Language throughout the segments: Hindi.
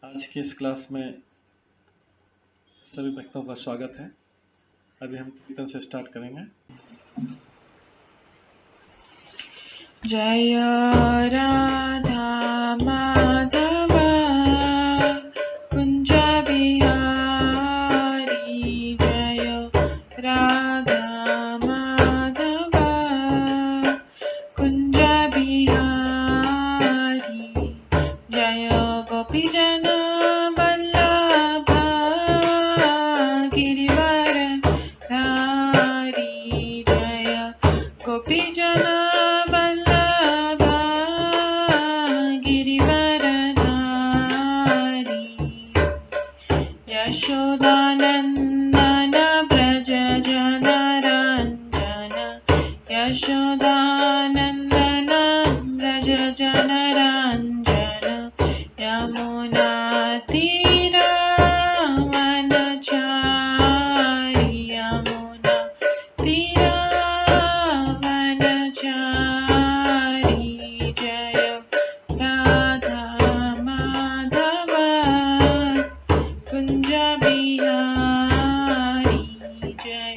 आज की इस क्लास में सभी भक्तों का स्वागत है। अभी हम कीर्तन से स्टार्ट करेंगे। जय राधा माधव कुंज बिहारी, जय राधा माधव कुंज बिहारी, जय गोपीजन वल्लभ गिरिवर धारी, जय गोपीजन वल्लभ गिरिवर धारी, यशोदानंदन व्रज जनरंजन, यशोदानंदन व्रज जनरंजन, यमुना तीरावनचारी, यमुना तीरावनचारी, जय राधा माधव कुंज बिहारी, जय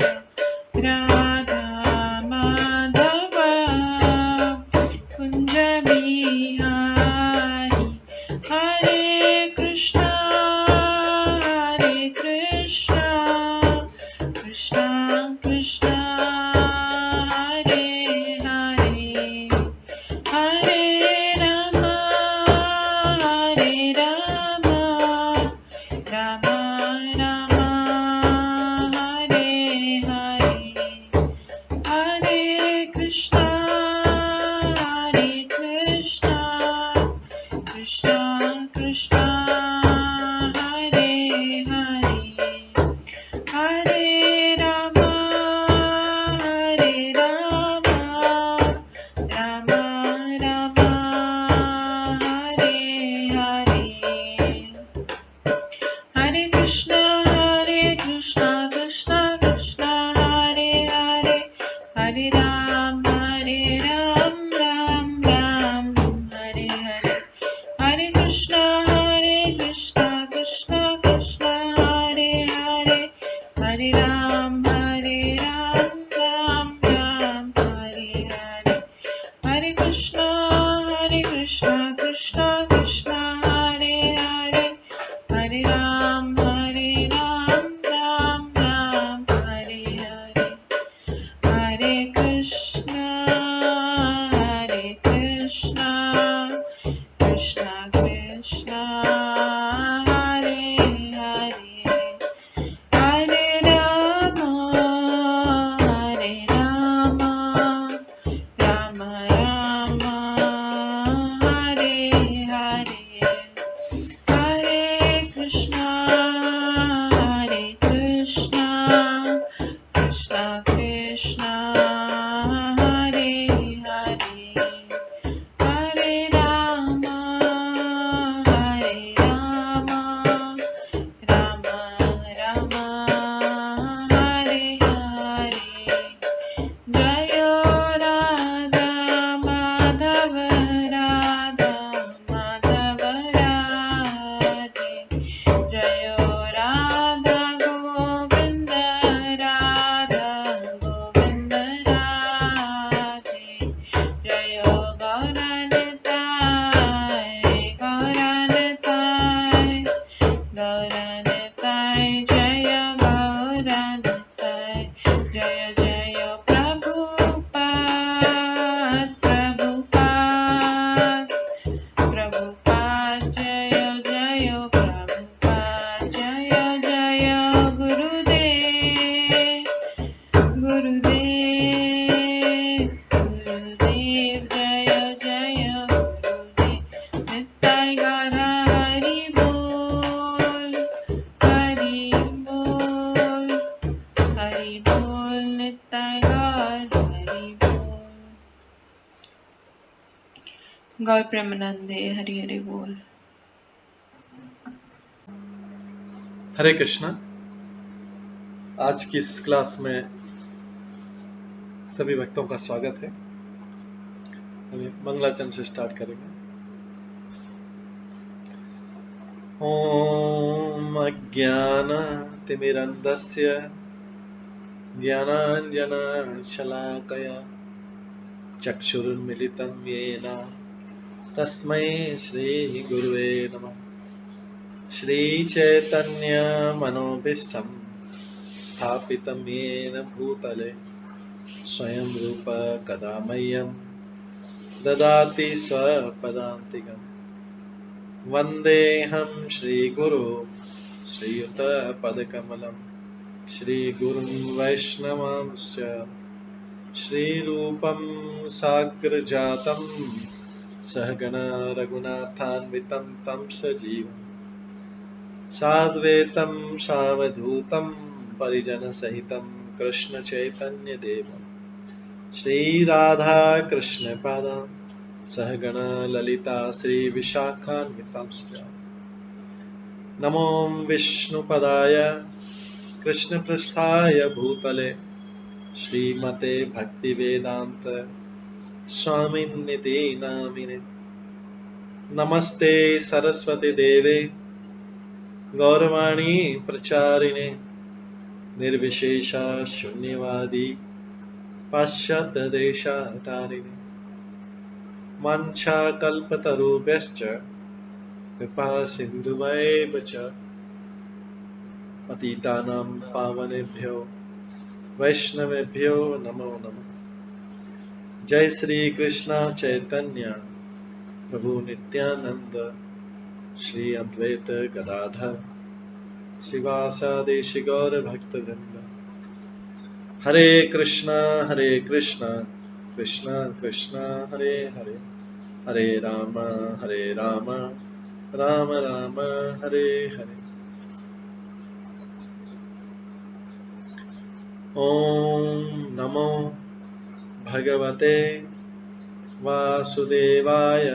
राधा माधव कुंज बिहारी, हरे कृष्णा कृष्णा कृष्णा हरे हरे, हरे राम राम राम हरे हरे, हरे कृष्णा कृष्णा कृष्णा हरे हरे, हरे राम राम राम हरे हरे, हरे कृष्णा कृष्णा कृष्णा हरे हरे, हरे राम राम राम हरे हरे, हरे कृष्णा कृष्णा कृष्णा हरे हरे, हरे राम राम राम हरे हरे, हरे कृष्णा कृष्णा कृष्णा हरे हरे, हरे राम राम राम हरे हरे, हरे कृष्णा कृष्णा कृष्णा हरे हरे, हरे राम राम राम हरे हरे, हरे कृष्णा कृष्णा कृष्णा हरे हरे, हरे राम राम राम हरे हरे, जय राधा माधव राधे, जय राधा गोविंद राधे, जय गौरनिताय जय गौरनिताय, जय जय प्रभुपाद जय जय प्रभुपाद, जय जय गुरुदेव जय जय गुरुदेव, नित्य गौर हरि बोल नित्य गौर हरि बोल। गौर प्रेमानंदे हरि हरि बोल। हरे कृष्णा। आज की इस क्लास में सभी भक्तों का स्वागत है। अभी मंगलाचरण से स्टार्ट करेंगे। ॐ अज्ञानतिमिरन्धस्य ज्ञानाञ्जनशलाकया चक्षुरुन्मिलितं येन तस्मै श्रीगुरुवे नमः। श्रीचैतन्यमनोभीष्टं स्थापितं येन भूतले स्वयं रूप कदा मह्यं ददाति स्वपदान्तिकम्। वन्देऽहं श्रीगुरो श्रीयुतपदकमलं श्रीगुरुं वैष्णवांश्च श्रीरूपं साग्रजातं सहगण रघुनाथान्वितं तं सजीवं साद्वैतं सावधूतं परिजनसहितं कृष्णचैतन्यदेवं श्रीराधाकृष्णपादान् सहगण ललिता श्रीविशाखान्वितांश्च नमो विष्णुपदाय कृष्णपृष्ठाय भूतले श्रीमते भक्तिवेदान्त स्वामिन्निति नामिने। नमस्ते सरस्वती देवे गौरवाणी प्रचारिणे निर्विशेष शून्यवादी पाश्चात्यदेशतारिणे। वाञ्छाकल्पतरुभ्यश्च कृपा सिन्धुभ्येव च पतितानां पावनेभ्यो वैष्णवेभ्यो नमो नमः। जय श्री कृष्ण चैतन्य प्रभु नित्यानंद श्री अद्वैत गदाधर शिवासादि गौर भक्तवृंद। हरे कृष्णा कृष्णा कृष्णा हरे हरे, हरे राम राम राम हरे हरे। ओम नमो भगवते वासुदेवाय।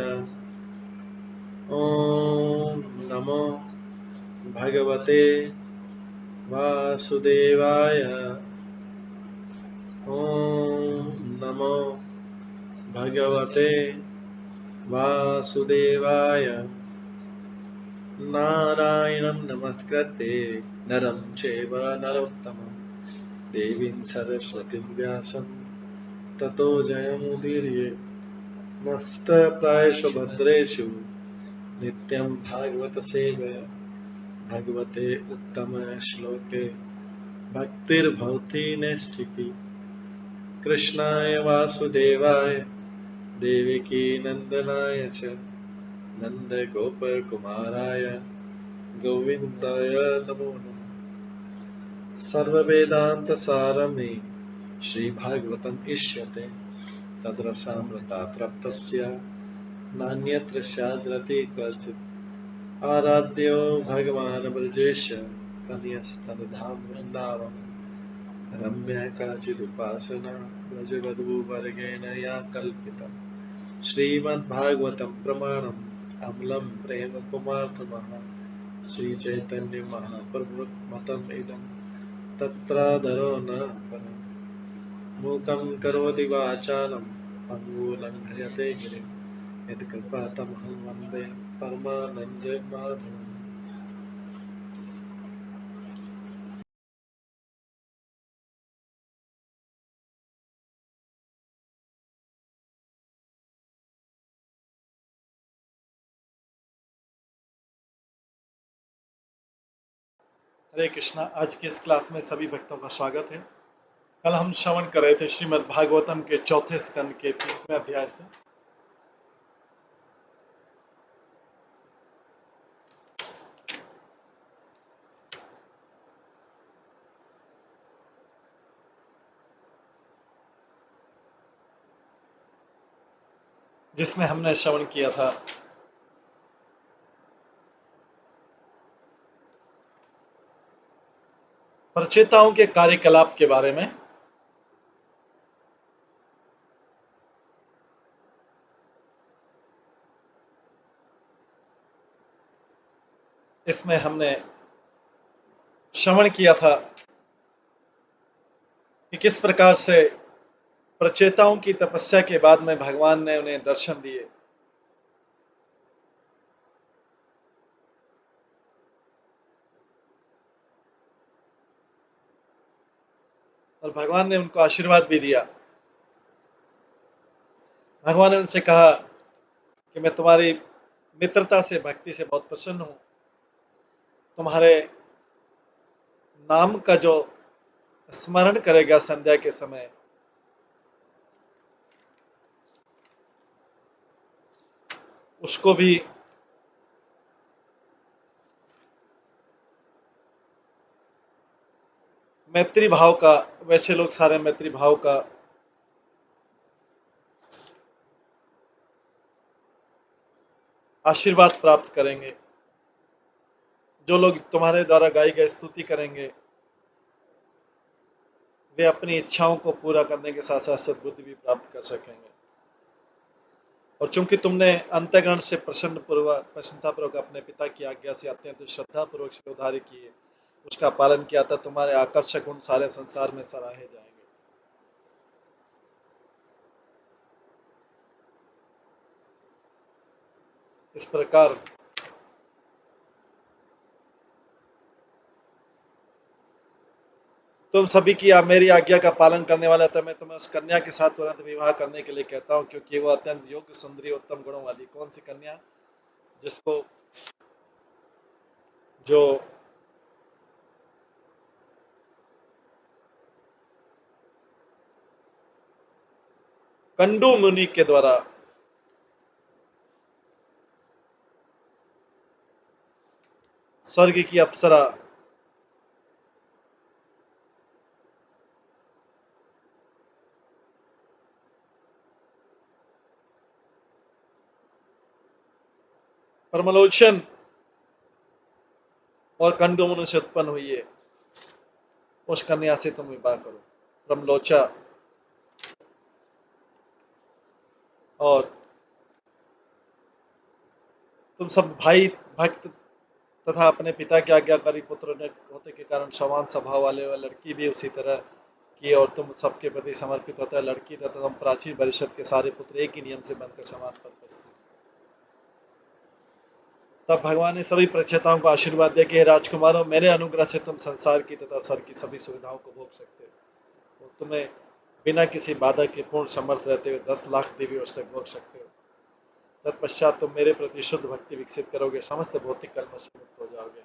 ओम नमो भगवते वासुदेवाय। ओम नमो भगवते वासुदेवाय। नारायणं नमस्कृत्य नरं चैव नरोत्तमं देवीं सरस्वतीं व्यासं ततो जयमुदीरयेत्। नष्टप्रायेषु भद्रेषु नित्यं भागवत सेवया भगवते उत्तम श्लोके भक्तिर्भवति नैष्ठिकी। कृष्णाय वासुदेवाय देवकी नंदनाय च नन्दगोपकुमाराय गोविन्दाय नमो नमः। सर्ववेदान्तसारमे श्रीभागवतम् इष्यते तद्रसामृतात् नान्यत्र स्याद्रति क्वचित्। आराध्यो भगवान् ब्रजेश तनयस्तनुधाम वृन्दावन रम्या काचिदुपासना ब्रजवधूवर्गेण या कल्पिता। श्रीमद्भागवतं प्रमाणम् अमलं प्रेम कुमार्थमः श्रीचैतन्य महाप्रभुमतम् इदं तत्रादरो न परम्। मूकं करोति वाचालं पङ्गुलङ्घयते गिरिं यत्कृपातमहं वन्दे परमानन्दमाधवम्। हरे कृष्णा। आज की इस क्लास में सभी भक्तों का स्वागत है। कल हम श्रवण कर रहे थे श्रीमद् भागवतम के चौथे स्कंद के 30वें अध्याय से। जिसमें हमने श्रवण किया था प्रचेताओं के कार्यकलाप के बारे में। इसमें हमने श्रवण किया था कि किस प्रकार से प्रचेताओं की तपस्या के बाद में भगवान ने उन्हें दर्शन दिए और भगवान ने उनको आशीर्वाद भी दिया। भगवान ने उनसे कहा कि मैं तुम्हारी मित्रता से, भक्ति से बहुत प्रसन्न हूं। तुम्हारे नाम का जो स्मरण करेगा संध्या के समय, उसको भी मैत्री भाव का, वैसे लोग सारे मैत्री भाव का आशीर्वाद प्राप्त करेंगे। जो लोग तुम्हारे द्वारा गाई गई स्तुति करेंगे, वे अपनी इच्छाओं को पूरा करने के साथ साथ सद्बुद्धि भी प्राप्त कर सकेंगे। और चूंकि तुमने अंतःकरण से प्रसन्नता पूर्वक अपने पिता की आज्ञा से अत्यंत श्रद्धा पूर्वक शिरोधार्य किए, उसका पालन किया, था तुम्हारे आकर्षक गुण सारे संसार में सराहे जाएंगे। इस प्रकार तुम सभी की मेरी आज्ञा का पालन करने वाला था। मैं तुम्हें उस कन्या के साथ तुरंत विवाह करने के लिए कहता हूँ, क्योंकि वो अत्यंत योग्य, सुंदरी, उत्तम गुणों वाली। कौन सी कन्या? जिसको जो कंडू मुनि के द्वारा स्वर्ग की अप्सरा परमलोचन और कंडू मुनि से उत्पन्न हुई है, उस कन्या से तुम विवाह करो। परमलोचा और तुम सब भाई भक्त तथा अपने पिता के आज्ञाकारी पुत्र होते के कारण समान स्वभाव वाले व लड़की भी उसी तरह की, और तुम सबके प्रति समर्पित होता है। लड़की तथा तुम प्राचीन परिषद के सारे पुत्र एक ही नियम से बनकर समान पद पर स्थित। तब भगवान ने सभी प्रचेताओं को आशीर्वाद दिया कि हे राजकुमारों, मेरे अनुग्रह से तुम संसार की तथा स्वर्ग की सभी सुविधाओं को भोग सकते हो। तो तुम्हें बिना किसी बाधा के पूर्ण समर्थ रहते हुए 10 लाख देवी अवसर भोग सकते हो। तत्पश्चात तुम मेरे प्रति शुद्ध भक्ति विकसित करोगे, समस्त भौतिक कर्म से मुक्त हो जाओगे।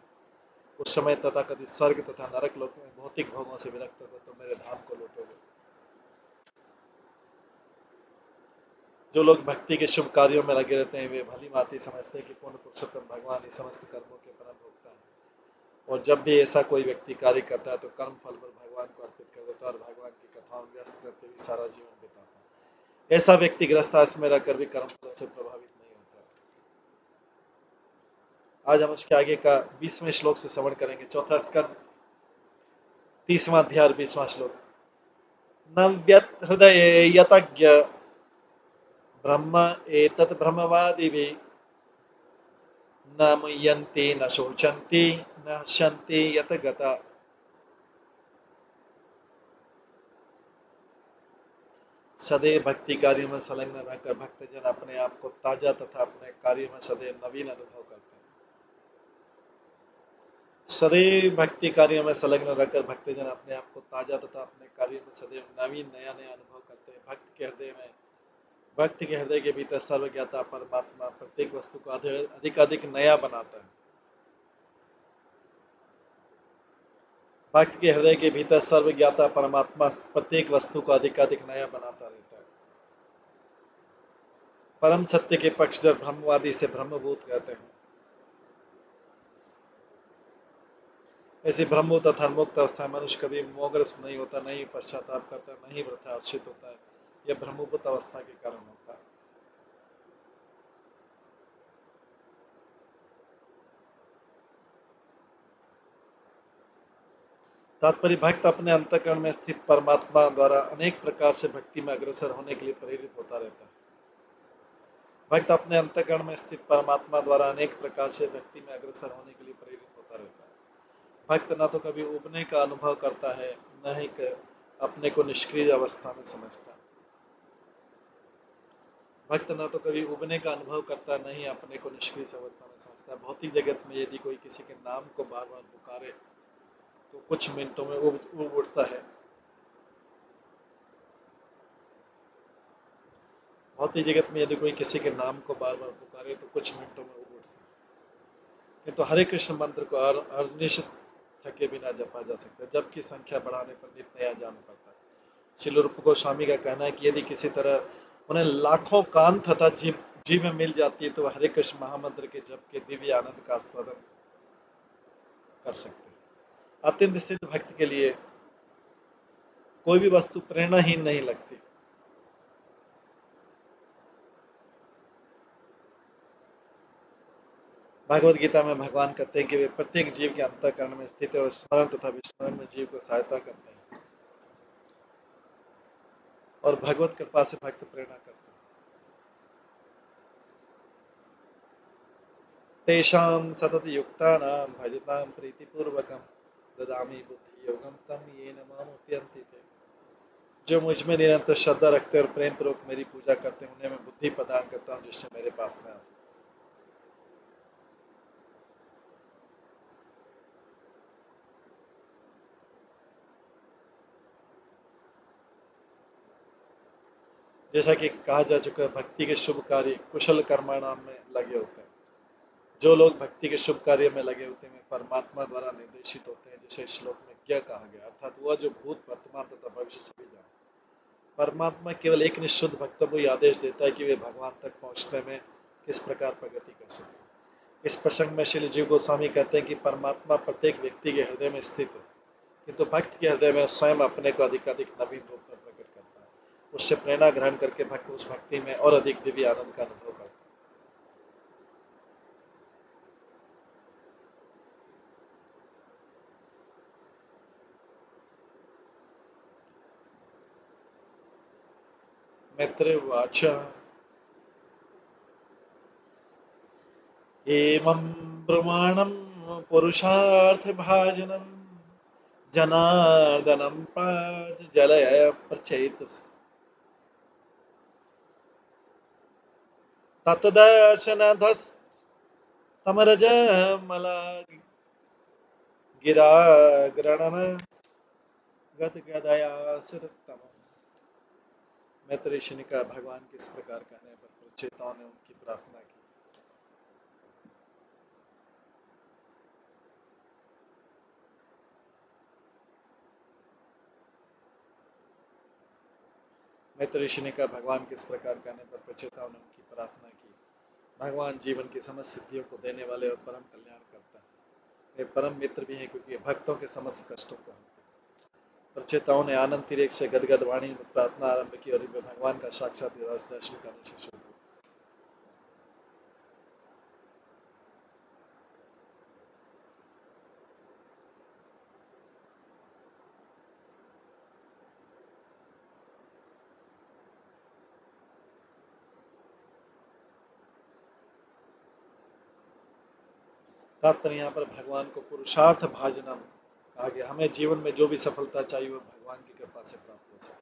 उस समय तथाकथित स्वर्ग तथा नरक लोक में भौतिक भोगों से विरक्त होकर तुम मेरे धाम को लौटोगे। जो लोग भक्ति के शुभ कार्यों में लगे रहते हैं, वे भली भांति समझते हैं कि पूर्ण पुरुषोत्तम भगवान ही समस्त कर्मों के परम भोक्ता है। और जब भी ऐसा कोई व्यक्ति कार्य करता है तो कर्म फल पर भगवान को अर्पित कर देता है और भगवान की कथाओं में व्यस्त रहते हुए सारा जीवन बिताता है। ऐसा व्यक्ति गृहस्थाश्रम में रहकर भी कर्म फलों से प्रभावित नहीं होता। आज हम उसके आगे का 20वें श्लोक से श्रवण करेंगे। चौथा स्कंद 30वां अध्याय 20वां श्लोक। न व्यत हृदये यतज्ञ ब्रह्म एतत् ब्रह्मवादिभिः न मुह्यन्ति न शोचन्ति न हस्यन्ति यत गता। सदैव भक्ति कार्यों में संलग्न रहकर भक्तजन अपने आप को ताजा तथा अपने कार्यों में सदैव नवीन अनुभव करते हैं। सदैव भक्ति कार्यों में संलग्न रहकर भक्तजन अपने आप को ताजा तथा अपने कार्यों में सदैव नवीन नया नया अनुभव करते हैं। भक्त के हृदय के भीतर सर्वज्ञाता परमात्मा प्रत्येक वस्तु को अधिक अधिक नया बनाता है। भक्त के हृदय के भीतर सर्वज्ञाता परमात्मा प्रत्येक वस्तु को अधिक नया बनाता रहता है। परम सत्य के पक्षधर ब्रह्मवादी से ब्रह्मभूत कहते हैं। ऐसी ब्रह्मभूत तथा मुक्त अवस्था में मनुष्य कभी मोहग्रस्त नहीं होता, नहीं पश्चाताप करता, नहीं वृथा हर्षित होता है। यह ब्रह्मभूत अवस्था के कारण होता है। तात्पर्य, भक्त अपने अंतःकरण में स्थित परमात्मा द्वारा अनेक प्रकार से भक्ति में अग्रसर होने के लिए प्रेरित होता रहता है। भक्त अपने अंतःकरण में स्थित परमात्मा द्वारा अनेक प्रकार से भक्ति में अग्रसर होने के लिए प्रेरित होता रहता है। भक्त न तो कभी उबने का अनुभव करता है, न ही अपने को निष्क्रिय अवस्था में समझता। भक्त न तो कभी उबने का अनुभव करता, न ही अपने को निष्क्रिय अवस्था में समझता। भौतिक जगत में यदि कोई किसी के नाम को बार बार पुकारे तो कुछ मिनटों में उब उठता है, भौतिक जगत में यदि कोई किसी के नाम को बार बार पुकारे तो कुछ मिनटों में उब उठता है, किंतु हरे कृष्ण मंत्र को अनिश्चित थके बिना जपा जा सकता है, जबकि संख्या बढ़ाने पर नित नया जान पड़ता है। श्रील रूप गोस्वामी का कहना है कि यदि किसी तरह उन्हें लाखों कान तथा जीव में मिल जाती है तो वह हरे कृष्ण महामंत्र के जप के दिव्य आनंद का आस्वादन कर सकते हैं। अत्यंत सिद्ध भक्त के लिए कोई भी वस्तु प्रेरणाहीन नहीं लगती। भगवद गीता में भगवान कहते हैं कि वे प्रत्येक जीव के अंतःकरण में स्थित है और स्मरण तथा विस्मरण में जीव को सहायता करते हैं और भगवत कृपा से भक्त प्रेरणा करते हैं। तेषां सतत युक्तानां भजतां प्रीतिपूर्वकं ददामि बुद्धि योगम तम येन माम उपयन्ति ते। जो मुझ में निरंतर श्रद्धा रखते और प्रेम पूर्वक मेरी पूजा करते हैं उन्हें मैं बुद्धि प्रदान करता हूँ जिससे मेरे पास में आ सके। जैसा कि कहा जा चुका है, भक्ति के शुभ कार्य कुशल कर्माणाम में लगे होते हैं। जो लोग भक्ति के शुभ कार्य में लगे होते हैं परमात्मा द्वारा निर्देशित होते हैं, जिसे श्लोक में क्या कहा गया, अर्थात वह जो भूत वर्तमान तथा भविष्य सभी जाने। परमात्मा केवल एक निशुद्ध भक्तों को आदेश देता है कि वे भगवान तक पहुंचने में किस प्रकार प्रगति कर सकते हैं। इस प्रसंग में श्री जीव गोस्वामी कहते हैं कि परमात्मा प्रत्येक व्यक्ति के हृदय में स्थित है, किंतु भक्त के हृदय में स्वयं अपने को अधिकाधिक नवीन रूप में प्रकट करता है। उससे प्रेरणा ग्रहण करके भक्त उस भक्ति में और अधिक दिव्य आनंद का अनुभव करता है। मैत्रेयवाच एवं ब्रह्माणं पुरुषार्थभाजनं जनार्दनं प्राज्वलय प्रचेतस तत्दर्शनधस्तमरजमला गिराग्रणन गदगदया सिरतम। मैत्रेय ऋषि ने कहा, भगवान के इस प्रकार कहने पर प्रचेताओं ने उनकी प्रार्थना की। मैत्रेय ऋषि ने कहा, भगवान के इस प्रकार कहने पर प्रचेताओं ने उनकी प्रार्थना की। भगवान जीवन की समस्त सिद्धियों को देने वाले और परम कल्याण करता है। वे परम मित्र भी हैं क्योंकि भक्तों के समस्त कष्टों को हरते हैं। प्रचेताओं ने आनंद तिरेक से गदगद वाणी में प्रार्थना आरंभ की और वे भगवान का साक्षात दर्शन करने से शुरू हुए। तात्पर्य यहाँ पर भगवान को पुरुषार्थ भाजनम कहा गया। हमें जीवन में जो भी सफलता चाहिए वह भगवान की कृपा से प्राप्त हो सकती है।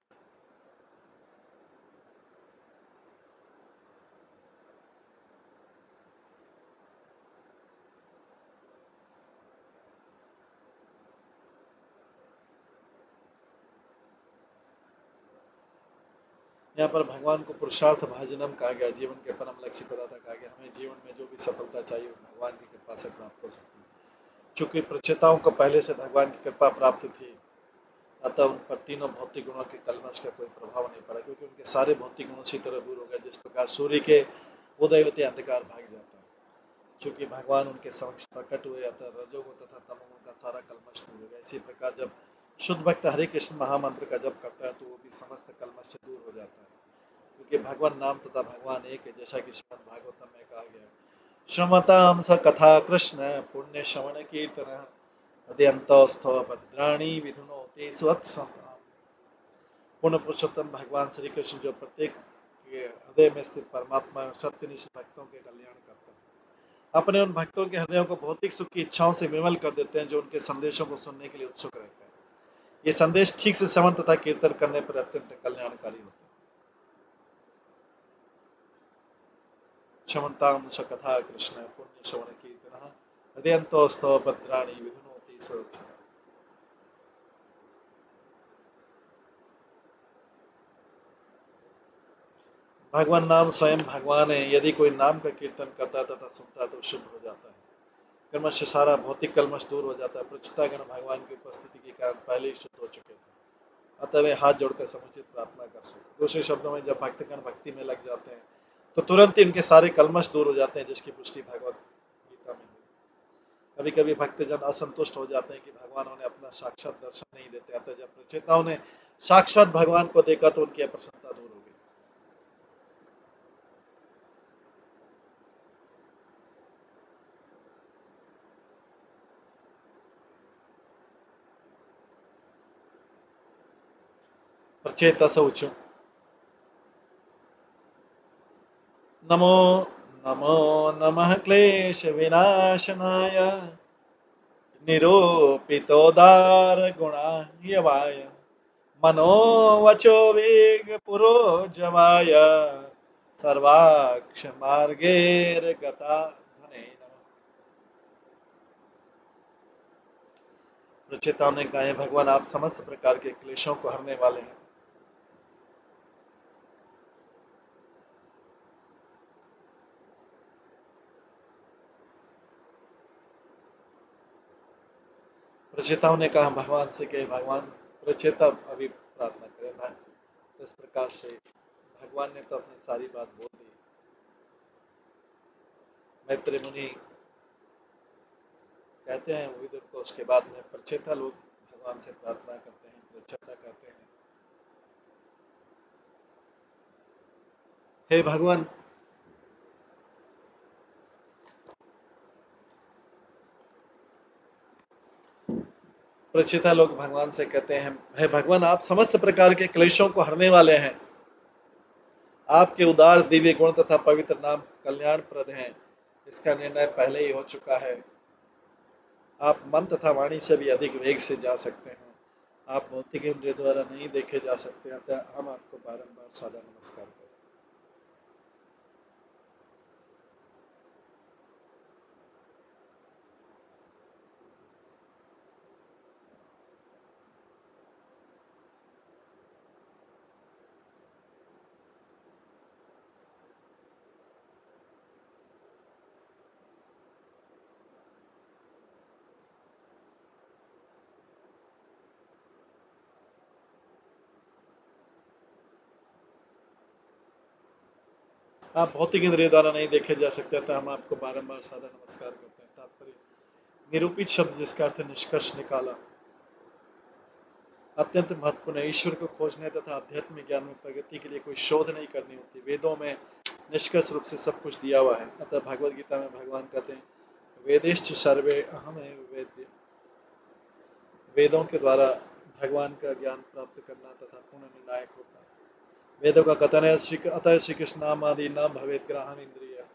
यहाँ पर भगवान को पुरुषार्थ भाजनम कहा गया, जीवन के परम लक्ष्य प्रदाता कहा गया। हमें जीवन में जो भी सफलता चाहिए वो भगवान की कृपा से प्राप्त हो सकती है। चूंकि प्रचेताओं को पहले से भगवान की कृपा प्राप्त थी, अतः उन पर तीनों भौतिक गुणों के कलमश का कोई प्रभाव नहीं पड़ा, क्योंकि उनके सारे भौतिक गुण उसी तरह दूर हो गए जिस प्रकार सूर्य के उदय होते अंधकार भाग जाता है। चूंकि भगवान उनके समक्ष प्रकट हुए, अतः रजोगुण तथा तमोगुण का सारा कलमश दूर हो गया। इसी प्रकार जब शुद्ध भक्त हरे कृष्ण महामंत्र का जप करता है तो वो भी समस्त कलमश से दूर हो जाता है, क्योंकि भगवान नाम तथा भगवान एक है, जैसा कि श्रीमद् भागवतम में कहा गया है। श्रमताम स कथा कृष्ण पुण्य श्रवण कीर्तन हृदयंतस्थो भद्राणी विधुनोति स्वत्सम। पूर्ण पुरुषोत्तम भगवान श्री कृष्ण जो प्रत्येक के हृदय में स्थित परमात्मा और सत्यनिष्ठ भक्तों के कल्याण करते हैं, अपने उन भक्तों के हृदयों को भौतिक सुख की इच्छाओं से विमल कर देते हैं जो उनके संदेशों को सुनने के लिए उत्सुक रहते हैं। ये संदेश ठीक से श्रवण तथा कीर्तन करने पर अत्यंत कल्याणकारी होते हैं। श्रवणताम स कथा कृष्ण पुण्य श्रवण कीर्तन हृदयंतोस्तव भद्राणी विधुनोति स्वत्सम। भगवान नाम स्वयं भगवान है। यदि कोई नाम का कीर्तन करता है तथा सुनता है तो शुद्ध हो जाता है। कलमश से सारा भौतिक कलमश दूर हो जाता है। प्रचितागण भगवान की उपस्थिति के कारण पहले ही शुद्ध हो चुके थे, अतः वे हाथ जोड़कर समुचित प्रार्थना कर सकते। दूसरे शब्दों में जब भक्तगण भक्ति में लग जाते हैं तो तुरंत ही उनके सारे कलमश दूर हो जाते हैं, जिसकी पुष्टि भगवत गीता में हुई। कभी कभी भक्तजन असंतुष्ट हो जाते हैं कि भगवान उन्हें अपना साक्षात दर्शन नहीं देते, अतः जब प्रचेताओं ने साक्षात भगवान को देखा तो उनकी अप्रसन्नता दूर हो गई। प्रचेतस ऊचु नमो नमो नमः क्लेश विनाशनाय निरूपितोदार गुणायवाय मनोवचो वेग पुरोजवाय सर्वाक्ष मार्गेर गता धने नमः। प्रचेताओं ने कहा, "हे भगवान, आप समस्त प्रकार के क्लेशों को हरने वाले हैं। प्रचेताओं ने कहा भगवान से कि भगवान, प्रचेता अभी प्रार्थना करें ना। तो इस प्रकार से भगवान ने तो अपनी सारी बात बोल दी। मैत्री मुनि कहते हैं विदुर को, उसके बाद में प्रचेता लोग भगवान से प्रार्थना करते हैं। प्रचेता कहते हैं, हे भगवान, प्रचेता लोग भगवान से कहते हैं, हे भगवान, आप समस्त प्रकार के क्लेशों को हरने वाले हैं। आपके उदार दिव्य गुण तथा पवित्र नाम कल्याणप्रद हैं। इसका निर्णय पहले ही हो चुका है। आप मन तथा वाणी से भी अधिक वेग से जा सकते हैं। आप भौतिक इंद्रिय द्वारा नहीं देखे जा सकते, अतः हम आपको बारंबार सादा नमस्कार करते हैं। आप भौतिक इंद्रिय द्वारा नहीं देखे जा सकते, अतः हम आपको बारंबार सादा नमस्कार करते हैं। तात्पर्य, निरूपित शब्द जिसका अर्थ निष्कर्ष निकाला, अत्यंत महत्वपूर्ण है। ईश्वर को खोजने तथा आध्यात्मिक ज्ञान में प्रगति के लिए कोई शोध नहीं करनी होती। वेदों में निष्कर्ष रूप से सब कुछ दिया हुआ है। अतः भगवद गीता में भगवान कहते हैं, वेदेश्च सर्वे अहम वेद्य। वेदों के द्वारा भगवान का ज्ञान प्राप्त करना तथा पूर्ण निर्णायक होता है। वेदों का कथन है, अतः श्री कृष्ण नाम आदि नाम भवेद ग्राहम इंद्रिय।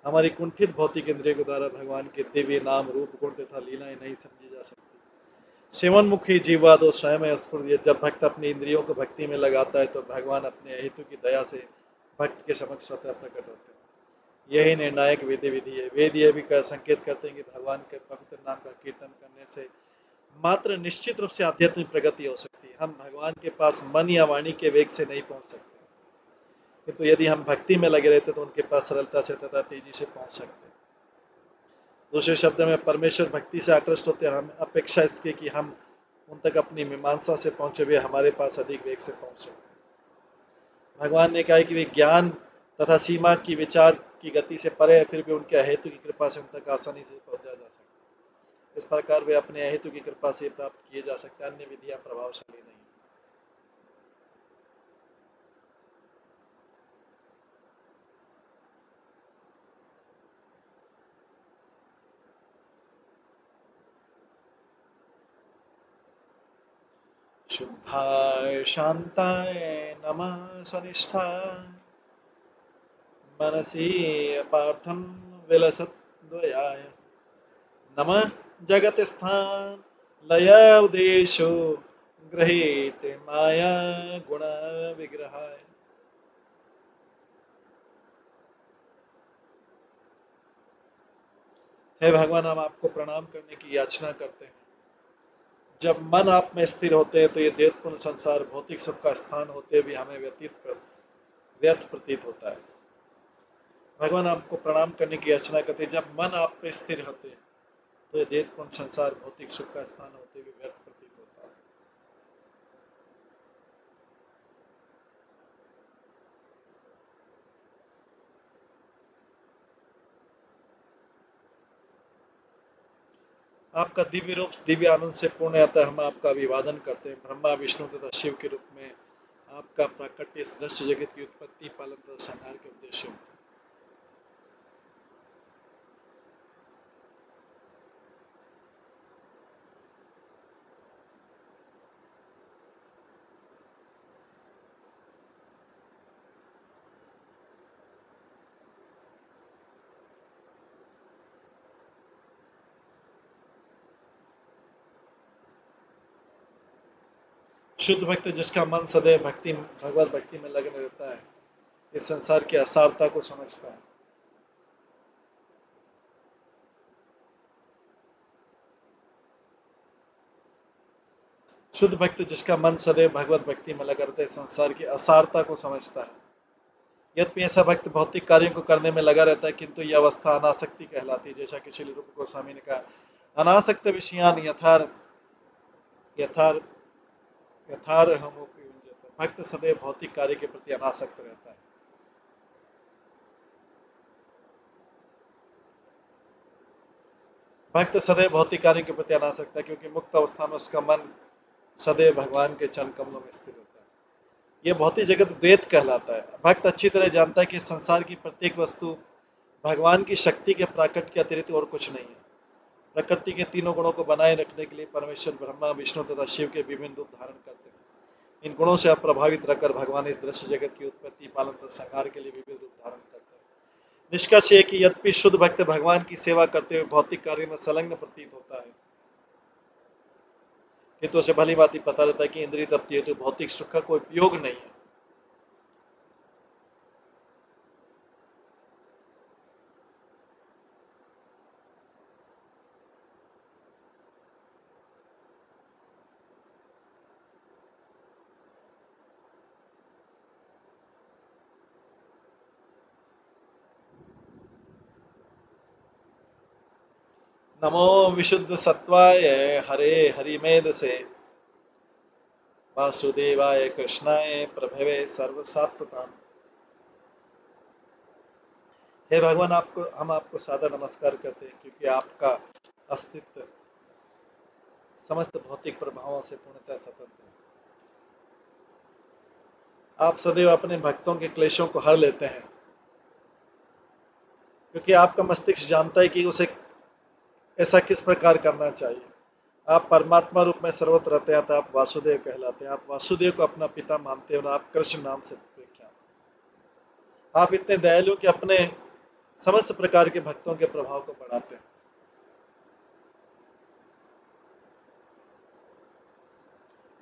हमारी कुंठित भौतिक इंद्रिय के द्वारा भगवान के दिव्य नाम, रूप, गुण तथा लीलाएं नहीं समझी जा सकती। सेवनमुखी जीवा दो स्वयं स्फुर। जब भक्त अपनी इंद्रियों को भक्ति में लगाता है तो भगवान अपने हेतु की दया से भक्त के समक्ष स्वतः प्रकट होते हैं। यही निर्णायक विधि है। वेद यह भी संकेत करते हैं कि भगवान के पवित्र नाम का कीर्तन करने से मात्र निश्चित रूप से आध्यात्मिक प्रगति हो सकती है। हम भगवान के पास मन या वाणी के वेग से नहीं पहुंच सकते, किंतु यदि हम भक्ति में लगे रहते तो उनके पास सरलता से तथा तेजी से पहुंच सकते हैं। दूसरे शब्द में, परमेश्वर भक्ति से आकृष्ट होते हैं। हम अपेक्षा इसके कि हम उन तक अपनी मीमांसा से पहुंचे हुए हमारे पास अधिक वेग से पहुंच सकते हैं। भगवान ने कहा कि वे ज्ञान तथा सीमा की विचार की गति से परे है, फिर भी उनके अहेतु की कृपा से उन तक आसानी से पहुंचा जा सकता है। इस प्रकार वे अपने अहेतु की कृपा से प्राप्त किए जा सकते हैं। अन्य विधियां प्रभावशाली नहीं। शुद्धाय शांताय नमः सनिष्ठाय मनसि पार्थम विलसद्वयाय नमः जगत स्थान लय उदेशो गृहीत माया गुण विग्रहाय। हे भगवान, हम आपको प्रणाम करने की याचना करते हैं। जब मन आप में स्थिर होते हैं तो ये देवपूर्ण संसार भौतिक सुख का स्थान होते भी हमें व्यर्थ प्रतीत होता है। भगवान आपको प्रणाम करने की याचना करते हैं। जब मन आप पे स्थिर होते हैं तो ये देहपूर्ण संसार भौतिक सुख का स्थान होते हुए व्यर्थ प्रतीत होता है। आपका दिव्य रूप दिव्य आनंद से पूर्ण आता है। हम आपका अभिवादन करते हैं। ब्रह्मा विष्णु तथा शिव के रूप में आपका प्राकट्य इस दृश्य जगत की उत्पत्ति पालन तथा संहार के उद्देश्य होते हैं। शुद्ध भक्त जिसका मन सदैव भक्ति भगवत भक्ति में लग्न रहता है इस संसार की असारता को समझता है। शुद्ध भक्त जिसका मन सदैव भगवत भक्ति में लगा रहता है संसार की असारता को समझता है। यद्यपि ऐसा भक्त भौतिक कार्यों को करने में लगा रहता है किंतु यह अवस्था अनासक्ति कहलाती है। जैसा कि श्री रूप गोस्वामी ने कहा, अनासक्त विषयान यथार यथार यथार हम भक्त सदैव भौतिक कार्य के प्रति अनासक्त रहता है। भक्त सदैव भौतिक कार्य के प्रति अनासक्त है क्योंकि मुक्त अवस्था में उसका मन सदैव भगवान के चरण कमलों में स्थिर होता है। यह भौतिक जगत द्वैत कहलाता है। भक्त अच्छी तरह जानता है कि संसार की प्रत्येक वस्तु भगवान की शक्ति के प्राकट्य के अतिरिक्त और कुछ नहीं है। प्रकृति के तीनों गुणों को बनाए रखने के लिए परमेश्वर ब्रह्मा विष्णु तथा शिव के विभिन्न रूप धारण करते हैं। इन गुणों से अप्रभावित रहकर भगवान इस दृश्य जगत की उत्पत्ति पालन तथा संहार के लिए विविध रूप धारण करते हैं। निष्कर्ष है कि यद्यपि शुद्ध भक्त भगवान की सेवा करते हुए भौतिक कार्य में संलग्न प्रतीत होता है किंतु उसे भली बात पता रहता है कि इंद्रिय तृप्ति हेतु भौतिक सुख का कोई उपयोग नहीं है। नमो विशुद्ध सत्वाय हरे हरिमेध से वासुदेवाय कृष्णाय प्रभवे सर्वसात्वताम। हे भगवान, आपको हम आपको सादर नमस्कार करते हैं क्योंकि आपका अस्तित्व समस्त भौतिक प्रभावों से पूर्णतः स्वतंत्र है। आप सदैव अपने भक्तों के क्लेशों को हर लेते हैं क्योंकि आपका मस्तिष्क जानता है कि उसे ऐसा किस प्रकार करना चाहिए। आप परमात्मा रूप में सर्वत्र रहते हैं तो आप वासुदेव कहलाते हैं। आप वासुदेव को अपना पिता मानते हैं और आप कृष्ण नाम से प्रख्यात। आप इतने दयालु कि अपने समस्त प्रकार के भक्तों के प्रभाव को बढ़ाते हैं।